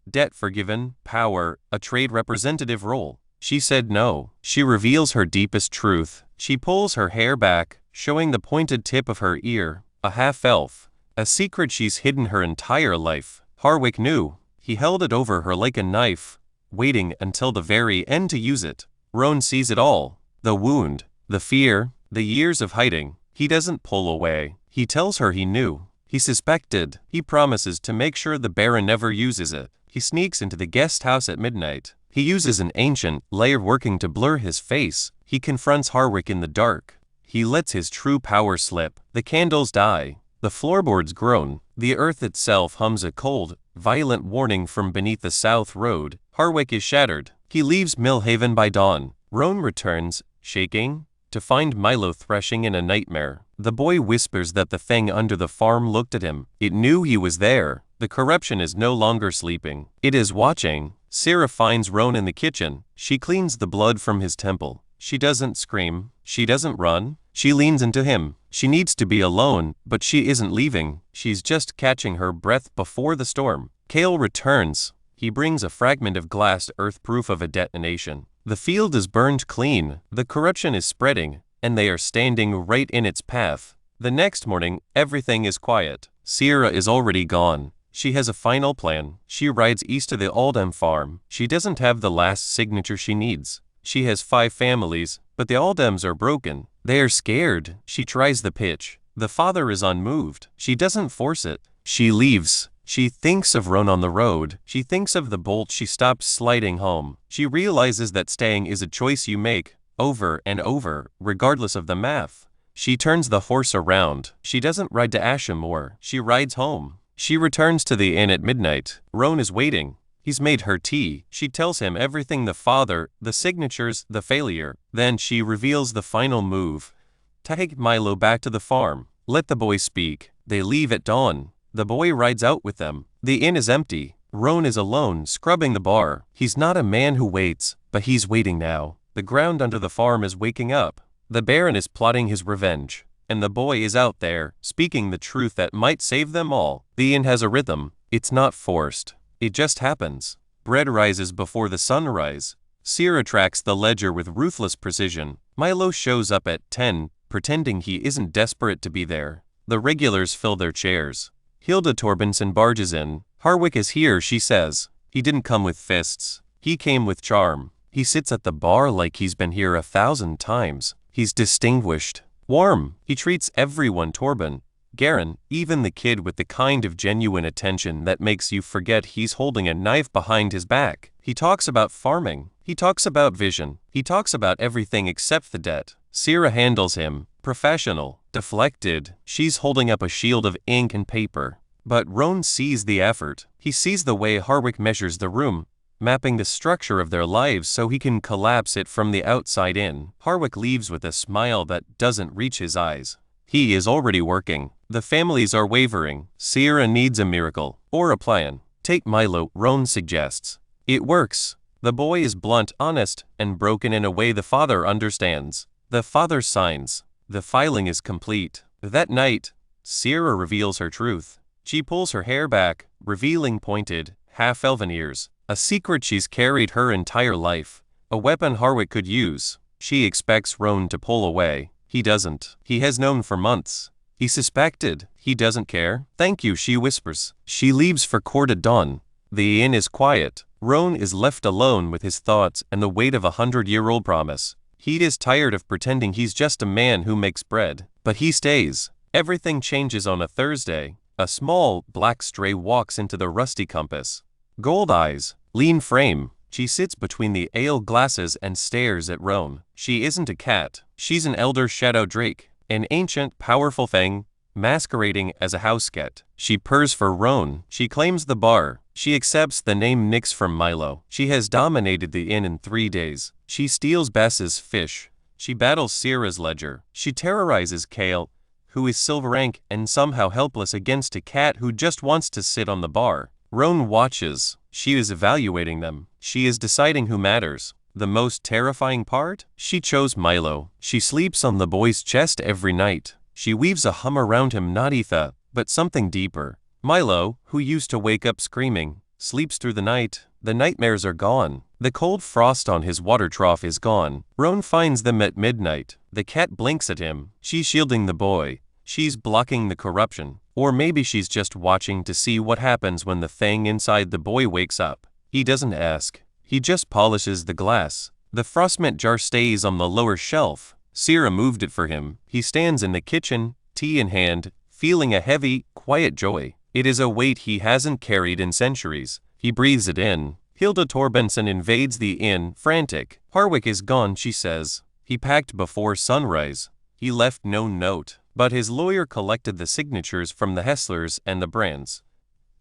Debt forgiven, power, a trade representative role. She said no. She reveals her deepest truth. She pulls her hair back, showing the pointed tip of her ear. A half-elf. A secret she's hidden her entire life. Harwick knew. He held it over her like a knife, waiting until the very end to use it. Roan sees it all. The wound, the fear, the years of hiding. He doesn't pull away. He tells her he knew. He suspected. He promises to make sure the Baron never uses it. He sneaks into the guest house at midnight. He uses an ancient, layered working to blur his face. He confronts Harwick in the dark. He lets his true power slip. The candles die. The floorboards groan. The earth itself hums a cold, violent warning from beneath the South Road. Harwick is shattered. He leaves Millhaven by dawn. Roan returns, shaking, to find Milo threshing in a nightmare. The boy whispers that the thing under the farm looked at him. It knew he was there. The corruption is no longer sleeping. It is watching. Sierra finds Roan in the kitchen. She cleans the blood from his temple. She doesn't scream. She doesn't run. She leans into him. She needs to be alone, but she isn't leaving. She's just catching her breath before the storm. Kale returns. He brings a fragment of glass, earth-proof of a detonation. The field is burned clean. The corruption is spreading, and they are standing right in its path. The next morning, everything is quiet. Sierra is already gone. She has a final plan. She rides east to the Aldem farm. She doesn't have the last signature she needs. She has 5 families, but the Aldems are broken. They are scared. She tries the pitch. The father is unmoved. She doesn't force it. She leaves. She thinks of Roan on the road. She thinks of the bolt she stops sliding home. She realizes that staying is a choice you make, over and over, regardless of the math. She turns the horse around. She doesn't ride to Ashamore. She rides home. She returns to the inn at midnight. Roan is waiting. He's made her tea. She tells him everything: the father, the signatures, the failure. Then she reveals the final move. Take Milo back to the farm. Let the boy speak. They leave at dawn. The boy rides out with them. The inn is empty. Roan is alone, scrubbing the bar. He's not a man who waits, but he's waiting now. The ground under the farm is waking up. The Baron is plotting his revenge, and the boy is out there, speaking the truth that might save them all. The inn has a rhythm. It's not forced. It just happens. Bread rises before the sunrise. Sierra tracks the ledger with ruthless precision. Milo shows up at 10, pretending he isn't desperate to be there. The regulars fill their chairs. Hilda Torbenson barges in. Harwick is here, she says. He didn't come with fists. He came with charm. He sits at the bar like he's been here 1,000 times. He's distinguished. Warm. He treats everyone Torben. Garen, even the kid, with the kind of genuine attention that makes you forget he's holding a knife behind his back. He talks about farming. He talks about vision. He talks about everything except the debt. Sierra handles him. Professional. Deflected. She's holding up a shield of ink and paper. But Roan sees the effort. He sees the way Harwick measures the room, mapping the structure of their lives so he can collapse it from the outside in. Harwick leaves with a smile that doesn't reach his eyes. He is already working. The families are wavering. Sierra needs a miracle, or a plan. Take Milo, Roan suggests. It works. The boy is blunt, honest, and broken in a way the father understands. The father signs. The filing is complete. That night, Sierra reveals her truth. She pulls her hair back, revealing pointed, half-elven ears. A secret she's carried her entire life. A weapon Harwick could use. She expects Roan to pull away. He doesn't. He has known for months. He suspected. He doesn't care. Thank you, she whispers. She leaves for court at dawn. The inn is quiet. Roan is left alone with his thoughts and the weight of a 100-year-old promise. He is tired of pretending he's just a man who makes bread. But he stays. Everything changes on a Thursday. A small, black stray walks into the rusty compass. Gold eyes, lean frame. She sits between the ale glasses and stares at Roan. She isn't a cat. She's an elder shadow drake, an ancient, powerful thing, masquerading as a house cat. She purrs for Roan. She claims the bar. She accepts the name Nix from Milo. She has dominated the inn in 3 days. She steals Bess's fish. She battles Sierra's ledger. She terrorizes Kale, who is silver rank and somehow helpless against a cat who just wants to sit on the bar. Roan watches. She is evaluating them. She is deciding who matters. The most terrifying part? She chose Milo. She sleeps on the boy's chest every night. She weaves a hum around him, not Etha, but something deeper. Milo, who used to wake up screaming, sleeps through the night. The nightmares are gone. The cold frost on his water trough is gone. Roan finds them at midnight. The cat blinks at him. She's shielding the boy. She's blocking the corruption. Or maybe she's just watching to see what happens when the thing inside the boy wakes up. He doesn't ask. He just polishes the glass. The frostmint jar stays on the lower shelf. Sierra moved it for him. He stands in the kitchen, tea in hand, feeling a heavy, quiet joy. It is a weight he hasn't carried in centuries. He breathes it in. Hilda Torbenson invades the inn, frantic. Harwick is gone, she says. He packed before sunrise. He left no note. But his lawyer collected the signatures from the Hesslers and the Brands.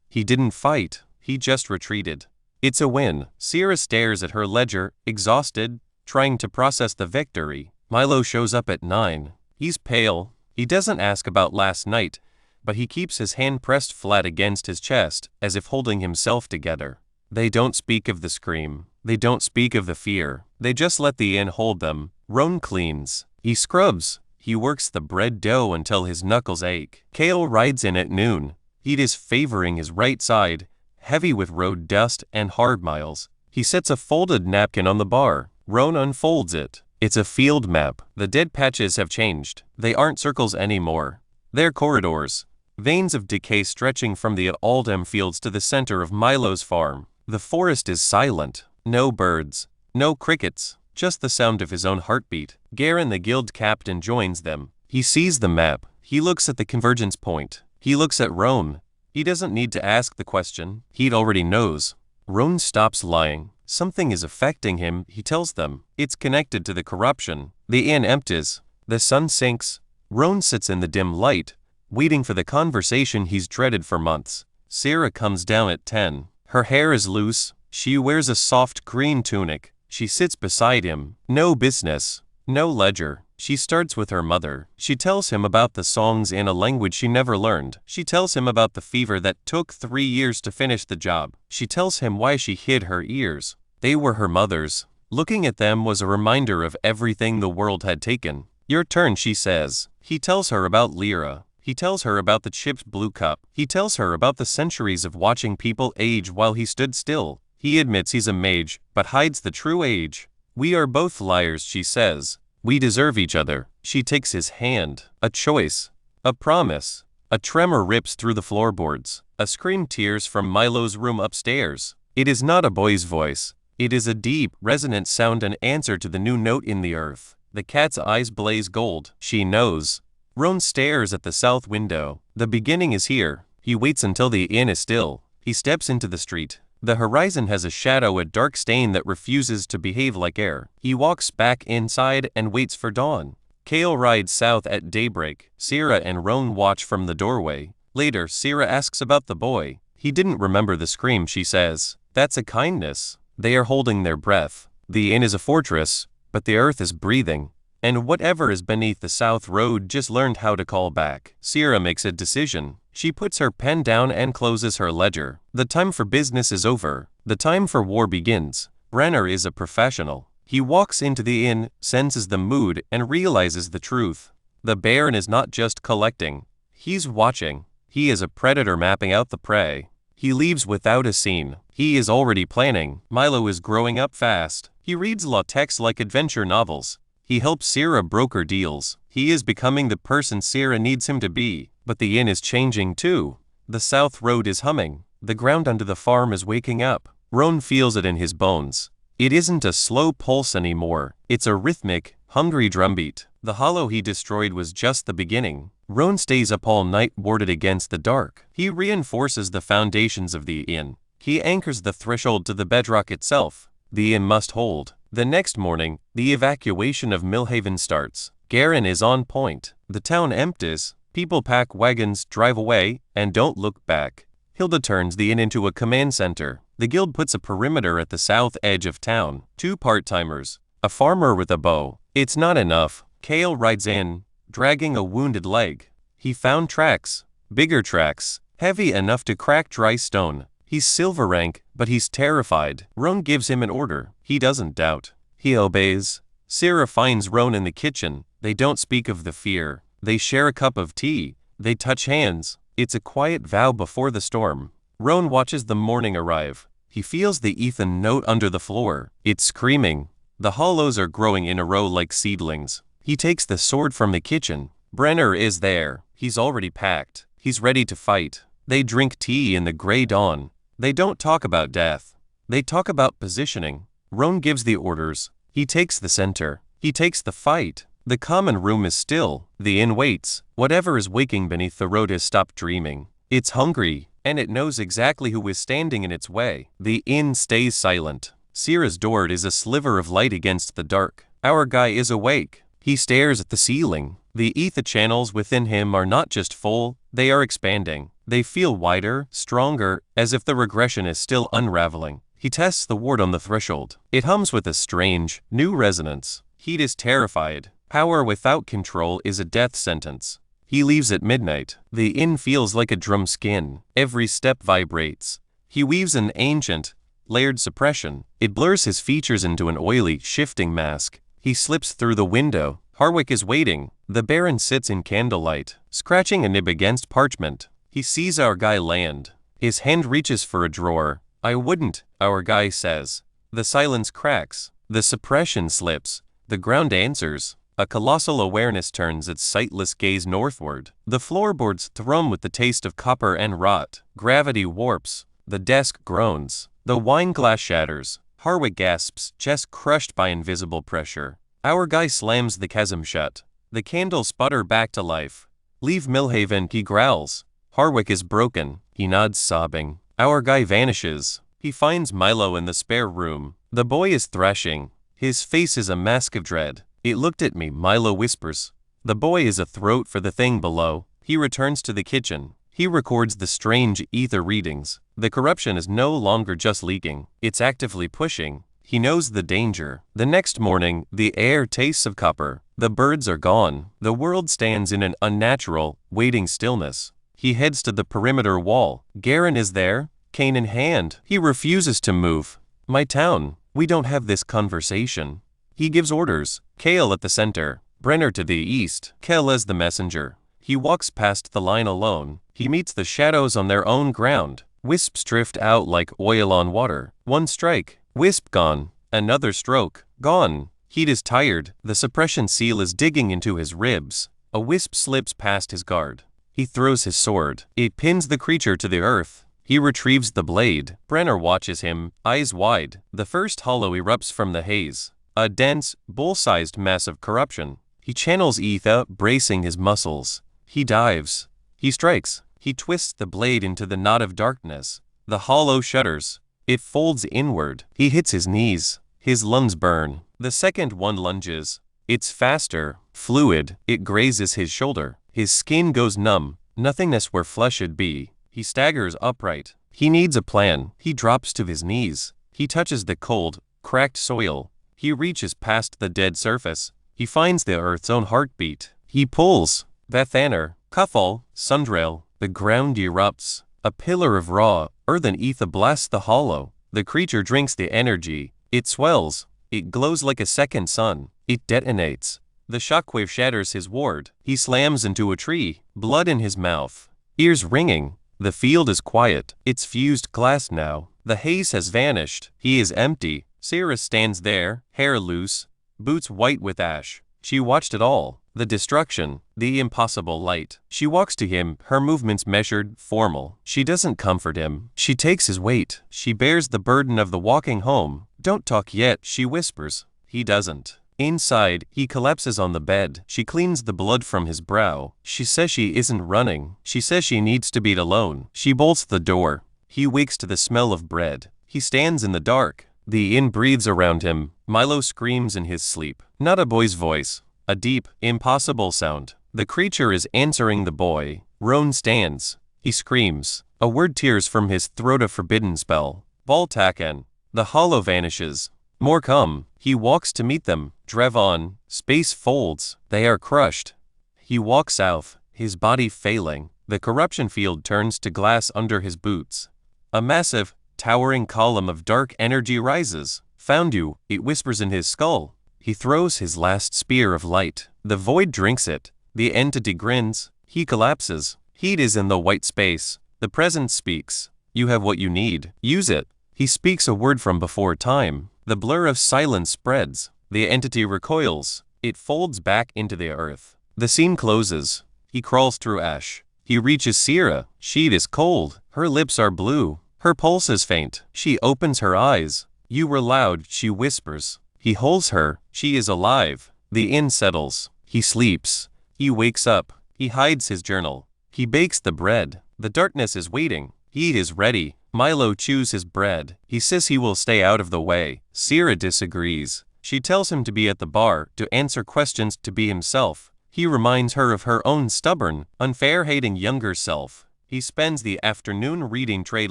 He didn't fight. He just retreated. It's a win. Sierra stares at her ledger, exhausted, trying to process the victory. Milo shows up at 9. He's pale. He doesn't ask about last night, but he keeps his hand pressed flat against his chest, as if holding himself together. They don't speak of the scream. They don't speak of the fear. They just let the inn hold them. Roan cleans. He scrubs. He works the bread dough until his knuckles ache. Kale rides in at noon. Heat is favoring his right side, heavy with road dust and hard miles. He sets a folded napkin on the bar. Roan unfolds it. It's a field map. The dead patches have changed. They aren't circles anymore. They're corridors. Veins of decay stretching from the Aldem fields to the center of Milo's farm. The forest is silent. No birds. No crickets. Just the sound of his own heartbeat. Garen, the guild captain, joins them. He sees the map. He looks at the convergence point. He looks at Roan. He doesn't need to ask the question. He already knows. Roan stops lying. Something is affecting him, he tells them. It's connected to the corruption. The inn empties. The sun sinks. Roan sits in the dim light, waiting for the conversation he's dreaded for months. Sierra comes down at 10. Her hair is loose. She wears a soft green tunic. She sits beside him. No business. No ledger. She starts with her mother. She tells him about the songs in a language she never learned. She tells him about the fever that took 3 years to finish the job. She tells him why she hid her ears. They were her mother's. Looking at them was a reminder of everything the world had taken. Your turn, she says. He tells her about Lyra. He tells her about the chipped blue cup. He tells her about the centuries of watching people age while he stood still. He admits he's a mage, but hides the true age. We are both liars, she says. We deserve each other. She takes his hand. A choice. A promise. A tremor rips through the floorboards. A scream tears from Milo's room upstairs. It is not a boy's voice. It is a deep, resonant sound, an answer to the new note in the earth. The cat's eyes blaze gold. She knows. Roan stares at the south window. The beginning is here. He waits until the inn is still. He steps into the street. The horizon has a shadow, a dark stain that refuses to behave like air. He walks back inside and waits for dawn. Kale rides south at daybreak. Sierra and Roan watch from the doorway. Later, Sierra asks about the boy. He didn't remember the scream, she says. That's a kindness. They are holding their breath. The inn is a fortress, but the earth is breathing. And whatever is beneath the south road just learned how to call back. Sierra makes a decision. She puts her pen down and closes her ledger. The time for business is over. The time for war begins. Brenner is a professional. He walks into the inn, senses the mood, and realizes the truth. The Baron is not just collecting. He's watching. He is a predator mapping out the prey. He leaves without a scene. He is already planning. Milo is growing up fast. He reads law-text-like adventure novels. He helps Sierra broker deals. He is becoming the person Sierra needs him to be. But the inn is changing too. The south road is humming. The ground under the farm is waking up. Roan feels it in his bones. It isn't a slow pulse anymore. It's a rhythmic, hungry drumbeat. The hollow he destroyed was just the beginning. Roan stays up all night warded against the dark. He reinforces the foundations of the inn. He anchors the threshold to the bedrock itself. The inn must hold. The next morning, the evacuation of Millhaven starts. Garen is on point. The town empties. People pack wagons, drive away, and don't look back. Hilda turns the inn into a command center. The guild puts a perimeter at the south edge of town. 2 part-timers. A farmer with a bow. It's not enough. Kale rides in, dragging a wounded leg. He found tracks. Bigger tracks. Heavy enough to crack dry stone. He's silver rank, but he's terrified. Roan gives him an order. He doesn't doubt. He obeys. Sierra finds Roan in the kitchen. They don't speak of the fear. They share a cup of tea. They touch hands. It's a quiet vow before the storm. Roan watches the morning arrive. He feels the Ethan note under the floor. It's screaming. The hollows are growing in a row like seedlings. He takes the sword from the kitchen. Brenner is there. He's already packed. He's ready to fight. They drink tea in the gray dawn. They don't talk about death. They talk about positioning. Roan gives the orders. He takes the center. He takes the fight. The common room is still. The inn waits. Whatever is waking beneath the road has stopped dreaming. It's hungry, and it knows exactly who is standing in its way. The inn stays silent. Sierra's door is a sliver of light against the dark. Our guy is awake. He stares at the ceiling. The ether channels within him are not just full, they are expanding. They feel wider, stronger, as if the regression is still unraveling. He tests the ward on the threshold. It hums with a strange, new resonance. He is terrified. Power without control is a death sentence. He leaves at midnight. The inn feels like a drum skin. Every step vibrates. He weaves an ancient, layered suppression. It blurs his features into an oily, shifting mask. He slips through the window. Harwick is waiting. The Baron sits in candlelight, scratching a nib against parchment. He sees our guy land. His hand reaches for a drawer. I wouldn't, our guy says. The silence cracks. The suppression slips. The ground answers. A colossal awareness turns its sightless gaze northward. The floorboards thrum with the taste of copper and rot. Gravity warps. The desk groans. The wine glass shatters. Harwick gasps, chest crushed by invisible pressure. Our guy slams the chasm shut. The candles sputter back to life. Leave Millhaven, he growls. Harwick is broken. He nods, sobbing. Our guy vanishes. He finds Milo in the spare room. The boy is thrashing. His face is a mask of dread. It looked at me, Milo whispers. The boy is a throat for the thing below. He returns to the kitchen. He records the strange ether readings. The corruption is no longer just leaking. It's actively pushing. He knows the danger. The next morning, the air tastes of copper. The birds are gone. The world stands in an unnatural, waiting stillness. He heads to the perimeter wall. Garen is there, cane in hand. He refuses to move. My town. We don't have this conversation. He gives orders. Kale at the center. Brenner to the east. Kel as the messenger. He walks past the line alone. He meets the shadows on their own ground. Wisps drift out like oil on water. One strike. Wisp gone. Another stroke. Gone. Heat is tired. The suppression seal is digging into his ribs. A wisp slips past his guard. He throws his sword. It pins the creature to the earth. He retrieves the blade. Brenner watches him, eyes wide. The first hollow erupts from the haze. A dense, bull-sized mass of corruption. He channels ether, bracing his muscles. He dives. He strikes. He twists the blade into the knot of darkness. The hollow shudders. It folds inward. He hits his knees. His lungs burn. The second one lunges. It's faster, fluid. It grazes his shoulder. His skin goes numb. nothingness where flesh should be. He staggers upright. He needs a plan. He drops to his knees. He touches the cold, cracked soil. He reaches past the dead surface. He finds the earth's own heartbeat. He pulls. Bethaner, Cuffle, Sundrail. The ground erupts. A pillar of raw, earthen ether blasts the hollow. The creature drinks the energy. It swells. It glows like a second sun. It detonates. The shockwave shatters his ward. He slams into a tree, blood in his mouth. Ears ringing. The field is quiet. It's fused glass now. The haze has vanished. He is empty. Sarah stands there, hair loose, boots white with ash. She watched it all. The destruction, the impossible light. She walks to him, her movements measured, formal. She doesn't comfort him. She takes his weight. She bears the burden of the walking home. Don't talk yet, she whispers. He doesn't. Inside, he collapses on the bed. She cleans the blood from his brow. She says she isn't running. She says she needs to be alone. She bolts the door. He wakes to the smell of bread. He stands in the dark. The inn breathes around him. Milo screams in his sleep. Not a boy's voice. A deep, impossible sound. The creature is answering the boy. Roan stands. He screams. A word tears from his throat, a forbidden spell. Baltakan. The hollow vanishes. More come. He walks to meet them. Drevon. Space folds. They are crushed. He walks south, his body failing. The corruption field turns to glass under his boots. A massive, towering column of dark energy rises. Found you, it whispers in his skull. He throws his last spear of light. The void drinks it. The entity grins. He collapses. Heat is in the white space. The presence speaks. You have what you need. Use it. He speaks a word from before time. The blur of silence spreads. The entity recoils. It folds back into the earth. The scene closes. He crawls through ash. He reaches Sierra. She is cold. Her lips are blue. Her pulse is faint. She opens her eyes. You were loud, she whispers. He holds her. She is alive. The inn settles. He sleeps. He wakes up. He hides his journal. He bakes the bread. The darkness is waiting. He is ready. Milo chews his bread. He says he will stay out of the way. Sierra disagrees. She tells him to be at the bar, to answer questions, to be himself. He reminds her of her own stubborn, unfair-hating younger self. He spends the afternoon reading trade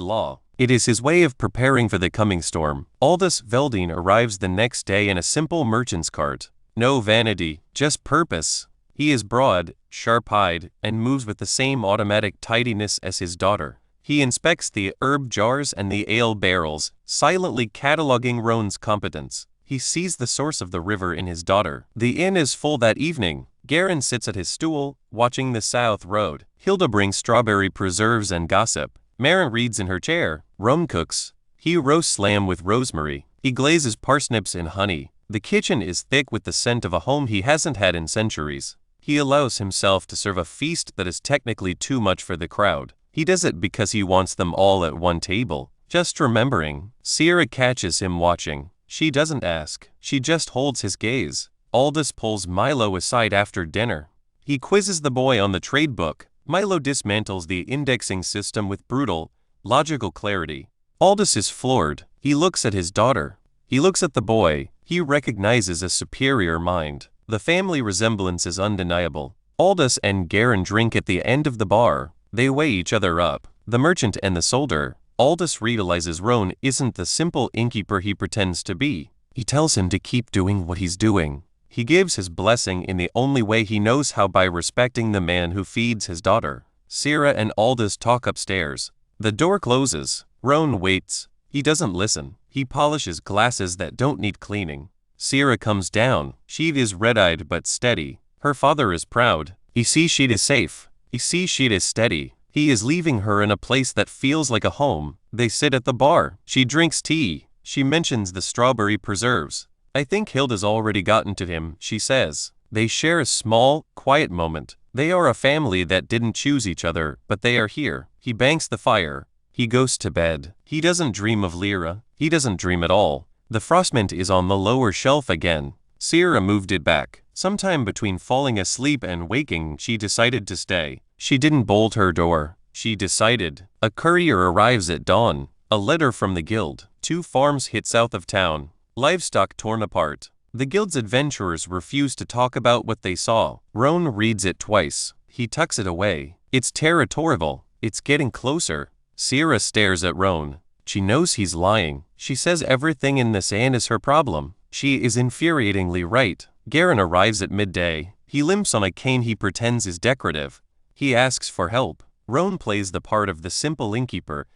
law. It is his way of preparing for the coming storm. Aldous Veldine arrives the next day in a simple merchant's cart. No vanity, just purpose. He is broad, sharp-eyed, and moves with the same automatic tidiness as his daughter. He inspects the herb jars and the ale barrels, silently cataloging Roan's competence. He sees the source of the river in his daughter. The inn is full that evening. Garen sits at his stool, watching the south road. Hilda brings strawberry preserves and gossip. Maren reads in her chair. Roan cooks. He roasts lamb with rosemary. He glazes parsnips in honey. The kitchen is thick with the scent of a home he hasn't had in centuries. He allows himself to serve a feast that is technically too much for the crowd. He does it because he wants them all at one table. Just remembering. Sierra catches him watching. She doesn't ask. She just holds his gaze. Aldous pulls Milo aside after dinner. He quizzes the boy on the trade book. Milo dismantles the indexing system with brutal, logical clarity. Aldous is floored. He looks at his daughter. He looks at the boy. He recognizes a superior mind. The family resemblance is undeniable. Aldous and Garen drink at the end of the bar. They weigh each other up. The merchant and the soldier. Aldous realizes Roan isn't the simple innkeeper he pretends to be. He tells him to keep doing what he's doing. He gives his blessing in the only way he knows how, by respecting the man who feeds his daughter. Sierra and Aldous talk upstairs. The door closes. Roan waits. He doesn't listen. He polishes glasses that don't need cleaning. Sierra comes down. She is red-eyed but steady. Her father is proud. He sees she is safe. He sees she is steady. He is leaving her in a place that feels like a home. They sit at the bar. She drinks tea. She mentions the strawberry preserves. I think Hilda's already gotten to him, she says. They share a small, quiet moment. They are a family that didn't choose each other, but they are here. He banks the fire. He goes to bed. He doesn't dream of Lyra. He doesn't dream at all. The frostmint is on the lower shelf again. Sierra moved it back. Sometime between falling asleep and waking, she decided to stay. She didn't bolt her door. She decided. A courier arrives at dawn. A letter from the guild. 2 farms hit south of town. Livestock torn apart. The guild's adventurers refuse to talk about what they saw. Roan reads it twice. He tucks it away. It's territorial. It's getting closer. Sierra stares at Roan. She knows he's lying. She says everything in this inn is her problem. She is infuriatingly right. Garen arrives at midday. He limps on a cane he pretends is decorative. He asks for help. Roan plays the part of the simple innkeeper,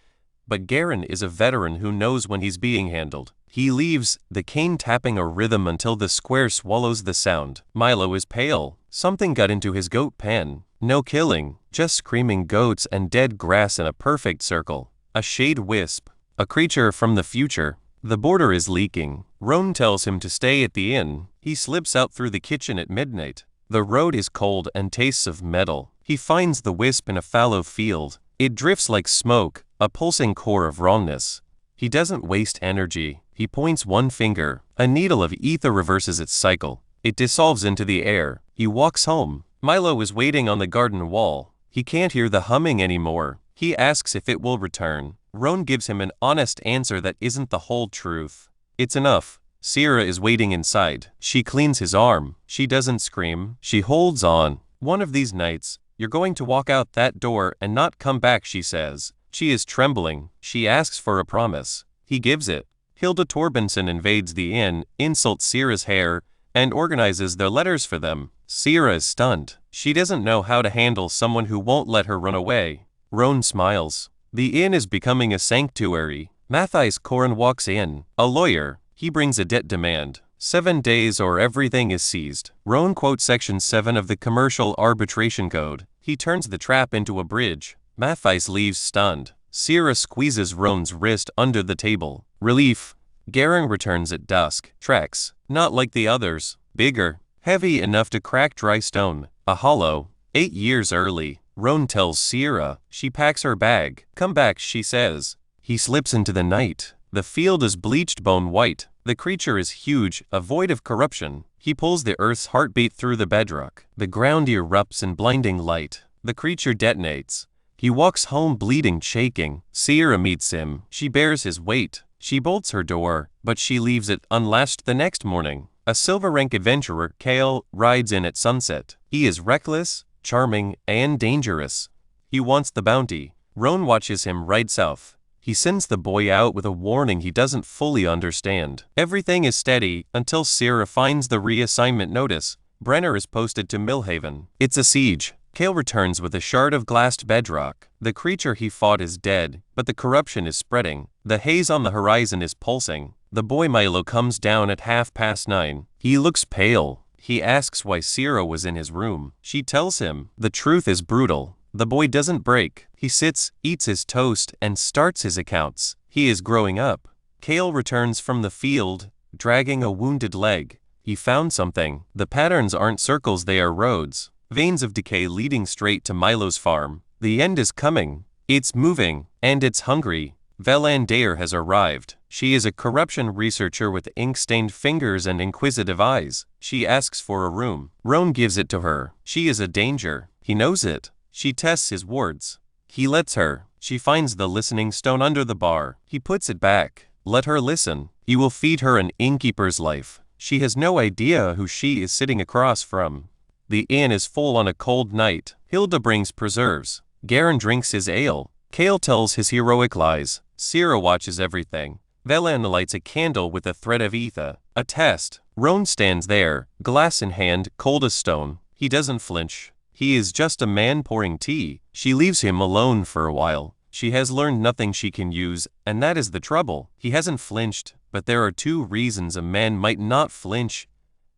but Garen is a veteran who knows when he's being handled. He leaves, the cane tapping a rhythm until the square swallows the sound. Milo is pale. Something got into his goat pen. No killing, just screaming goats and dead grass in a perfect circle. A shade wisp. A creature from the future. The border is leaking. Roan tells him to stay at the inn. He slips out through the kitchen at midnight. The road is cold and tastes of metal. He finds the wisp in a fallow field. It drifts like smoke, a pulsing core of wrongness. He doesn't waste energy. He points one finger. A needle of ether reverses its cycle. It dissolves into the air. He walks home. Milo is waiting on the garden wall. He can't hear the humming anymore. He asks if it will return. Roan gives him an honest answer that isn't the whole truth. It's enough. Sierra is waiting inside. She cleans his arm. She doesn't scream. She holds on. One of these nights, you're going to walk out that door and not come back, she says. She is trembling. She asks for a promise. He gives it. Hilda Torbenson invades the inn, insults Sierra's hair, and organizes their letters for them. Sierra is stunned. She doesn't know how to handle someone who won't let her run away. Roan smiles. The inn is becoming a sanctuary. Matthias Koren walks in. A lawyer. He brings a debt demand. 7 days or everything is seized. Roan quotes Section 7 of the Commercial Arbitration Code. He turns the trap into a bridge. Matthias leaves stunned. Sierra squeezes Roan's wrist under the table. Relief. Garen returns at dusk. Treks. Not like the others. Bigger. Heavy enough to crack dry stone. A hollow. 8 years early. Roan tells Sierra. She packs her bag. Come back, she says. He slips into the night. The field is bleached bone white. The creature is huge, a void of corruption. He pulls the earth's heartbeat through the bedrock. The ground erupts in blinding light. The creature detonates. He walks home bleeding, shaking. Sierra meets him. She bears his weight. She bolts her door, but she leaves it unlatched the next morning. A silver rank adventurer, Kale, rides in at sunset. He is reckless, charming, and dangerous. He wants the bounty. Roan watches him ride south. He sends the boy out with a warning he doesn't fully understand. Everything is steady until Sierra finds the reassignment notice. Brenner is posted to Millhaven. It's a siege. Kale returns with a shard of glassed bedrock. The creature he fought is dead, but the corruption is spreading. The haze on the horizon is pulsing. The boy Milo comes down at 9:30. He looks pale. He asks why Sierra was in his room. She tells him. The truth is brutal. The boy doesn't break. He sits, eats his toast, and starts his accounts. He is growing up. Kale returns from the field, dragging a wounded leg. He found something. The patterns aren't circles, they are roads. Veins of decay leading straight to Milo's farm. The end is coming. It's moving, and it's hungry. Velandair has arrived. She is a corruption researcher with ink-stained fingers and inquisitive eyes. She asks for a room. Roan gives it to her. She is a danger. He knows it. She tests his wards. He lets her. She finds the listening stone under the bar. He puts it back. Let her listen. He will feed her an innkeeper's life. She has no idea who she is sitting across from. The inn is full on a cold night. Hilda brings preserves. Garen drinks his ale. Kale tells his heroic lies. Sierra watches everything. Velan lights a candle with a thread of ether. A test. Roan stands there, glass in hand, cold as stone. He doesn't flinch. He is just a man pouring tea. She leaves him alone for a while. She has learned nothing she can use, and that is the trouble. He hasn't flinched, but there are 2 reasons a man might not flinch.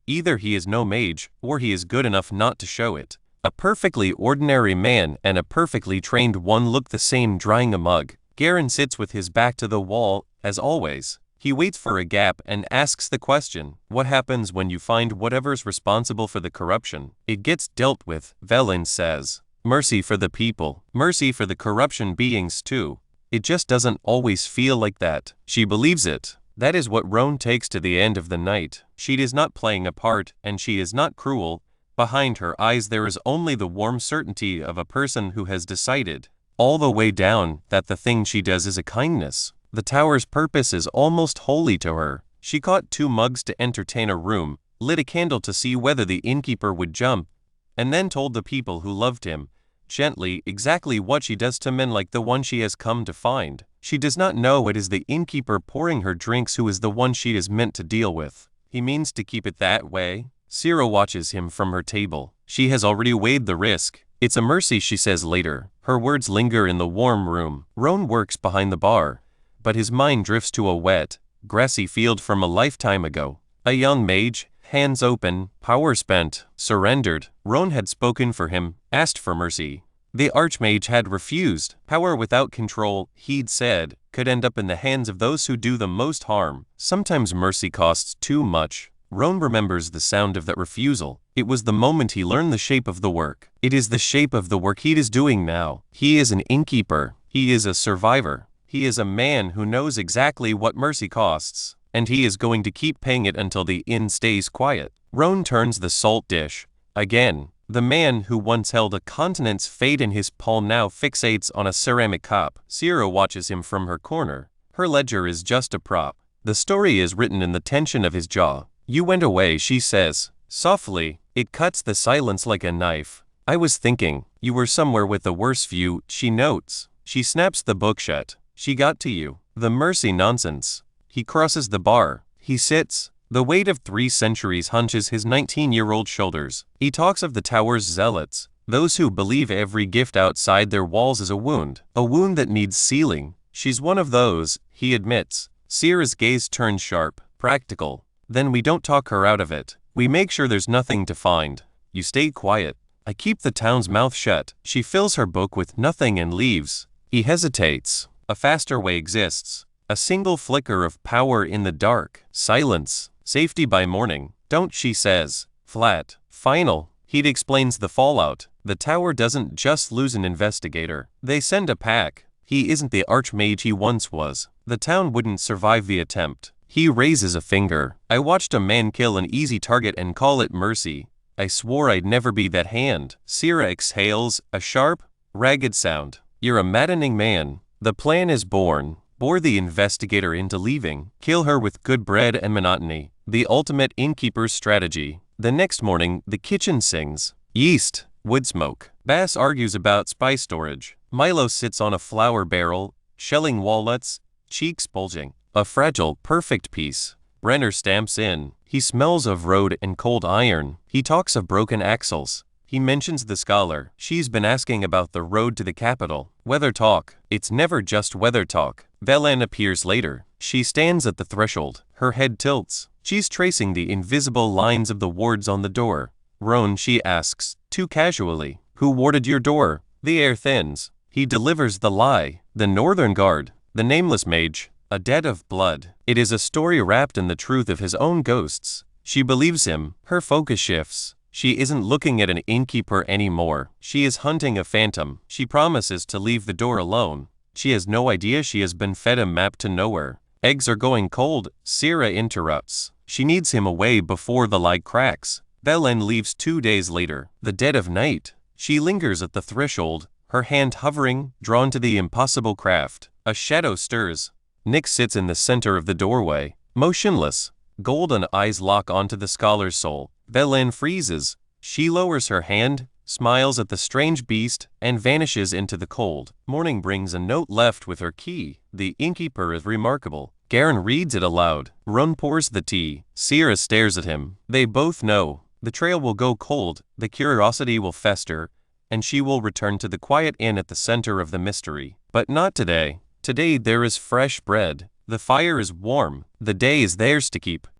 Either he is no mage, or he is good enough not to show it. A perfectly ordinary man and a perfectly trained one look the same drying a mug. Garen sits with his back to the wall, as always. He waits for a gap and asks the question, what happens when you find whatever's responsible for the corruption? It gets dealt with, Velan says. Mercy for the people. Mercy for the corruption beings too. It just doesn't always feel like that. She believes it. That is what Roan takes to the end of the night. She is not playing a part, and she is not cruel. Behind her eyes there is only the warm certainty of a person who has decided, all the way down, that the thing she does is a kindness. The tower's purpose is almost holy to her. She caught 2 mugs to entertain a room, lit a candle to see whether the innkeeper would jump, and then told the people who loved him, gently, exactly what she does to men like the one she has come to find. She does not know it is the innkeeper pouring her drinks who is the one she is meant to deal with. He means to keep it that way. Sierra watches him from her table. She has already weighed the risk. It's a mercy, she says later. Her words linger in the warm room. Roan works behind the bar, but his mind drifts to a wet, grassy field from a lifetime ago. A young mage, hands open, power spent, surrendered. Roan had spoken for him, asked for mercy. The Archmage had refused. Power without control, he'd said, could end up in the hands of those who do the most harm. Sometimes mercy costs too much. Roan remembers the sound of that refusal. It was the moment he learned the shape of the work. It is the shape of the work he is doing now. He is an innkeeper. He is a survivor. He is a man who knows exactly what mercy costs, and he is going to keep paying it until the inn stays quiet. Roan turns the salt dish. Again, the man who once held a continent's fate in his palm now fixates on a ceramic cup. Sierra watches him from her corner. Her ledger is just a prop. The story is written in the tension of his jaw. You went away, she says. Softly, it cuts the silence like a knife. I was thinking, you were somewhere with a worse view, she notes. She snaps the book shut. She got to you. The mercy nonsense. He crosses the bar. He sits. The weight of 3 centuries hunches his 19-year-old shoulders. He talks of the tower's zealots, those who believe every gift outside their walls is a wound that needs sealing. She's one of those, he admits. Sierra's gaze turns sharp, practical. Then we don't talk her out of it. We make sure there's nothing to find. You stay quiet. I keep the town's mouth shut. She fills her book with nothing and leaves. He hesitates. A faster way exists. A single flicker of power in the dark. Silence. Safety by morning. Don't, she says. Flat. Final. He explains the fallout. The tower doesn't just lose an investigator. They send a pack. He isn't the Archmage he once was. The town wouldn't survive the attempt. He raises a finger. I watched a man kill an easy target and call it mercy. I swore I'd never be that hand. Sierra exhales, a sharp, ragged sound. You're a maddening man. The plan is born. Bore the investigator into leaving. Kill her with good bread and monotony. The ultimate innkeeper's strategy. The next morning, the kitchen sings. Yeast. Wood smoke. Bass argues about spice storage. Milo sits on a flour barrel, shelling walnuts, cheeks bulging. A fragile, perfect piece. Brenner stamps in. He smells of road and cold iron. He talks of broken axles. He mentions the scholar. She's been asking about the road to the capital. Weather talk. It's never just weather talk. Velen appears later. She stands at the threshold. Her head tilts. She's tracing the invisible lines of the wards on the door. Roan, she asks, too casually. Who warded your door? The air thins. He delivers the lie. The Northern Guard. The nameless mage. A debt of blood. It is a story wrapped in the truth of his own ghosts. She believes him. Her focus shifts. She isn't looking at an innkeeper anymore. She is hunting a phantom. She promises to leave the door alone. She has no idea she has been fed a map to nowhere. Eggs are going cold. Sierra interrupts. She needs him away before the light cracks. Velen leaves 2 days later. The dead of night. She lingers at the threshold, her hand hovering, drawn to the impossible craft. A shadow stirs. Nick sits in the center of the doorway, motionless. Golden eyes lock onto the scholar's soul. Velen freezes. She lowers her hand, smiles at the strange beast, and vanishes into the cold. Morning brings a note left with her key. The innkeeper is remarkable. Garen reads it aloud. Roan pours the tea. Sierra stares at him. They both know. The trail will go cold, the curiosity will fester, and she will return to the quiet inn at the center of the mystery. But not today. Today there is fresh bread. The fire is warm. The day is theirs to keep.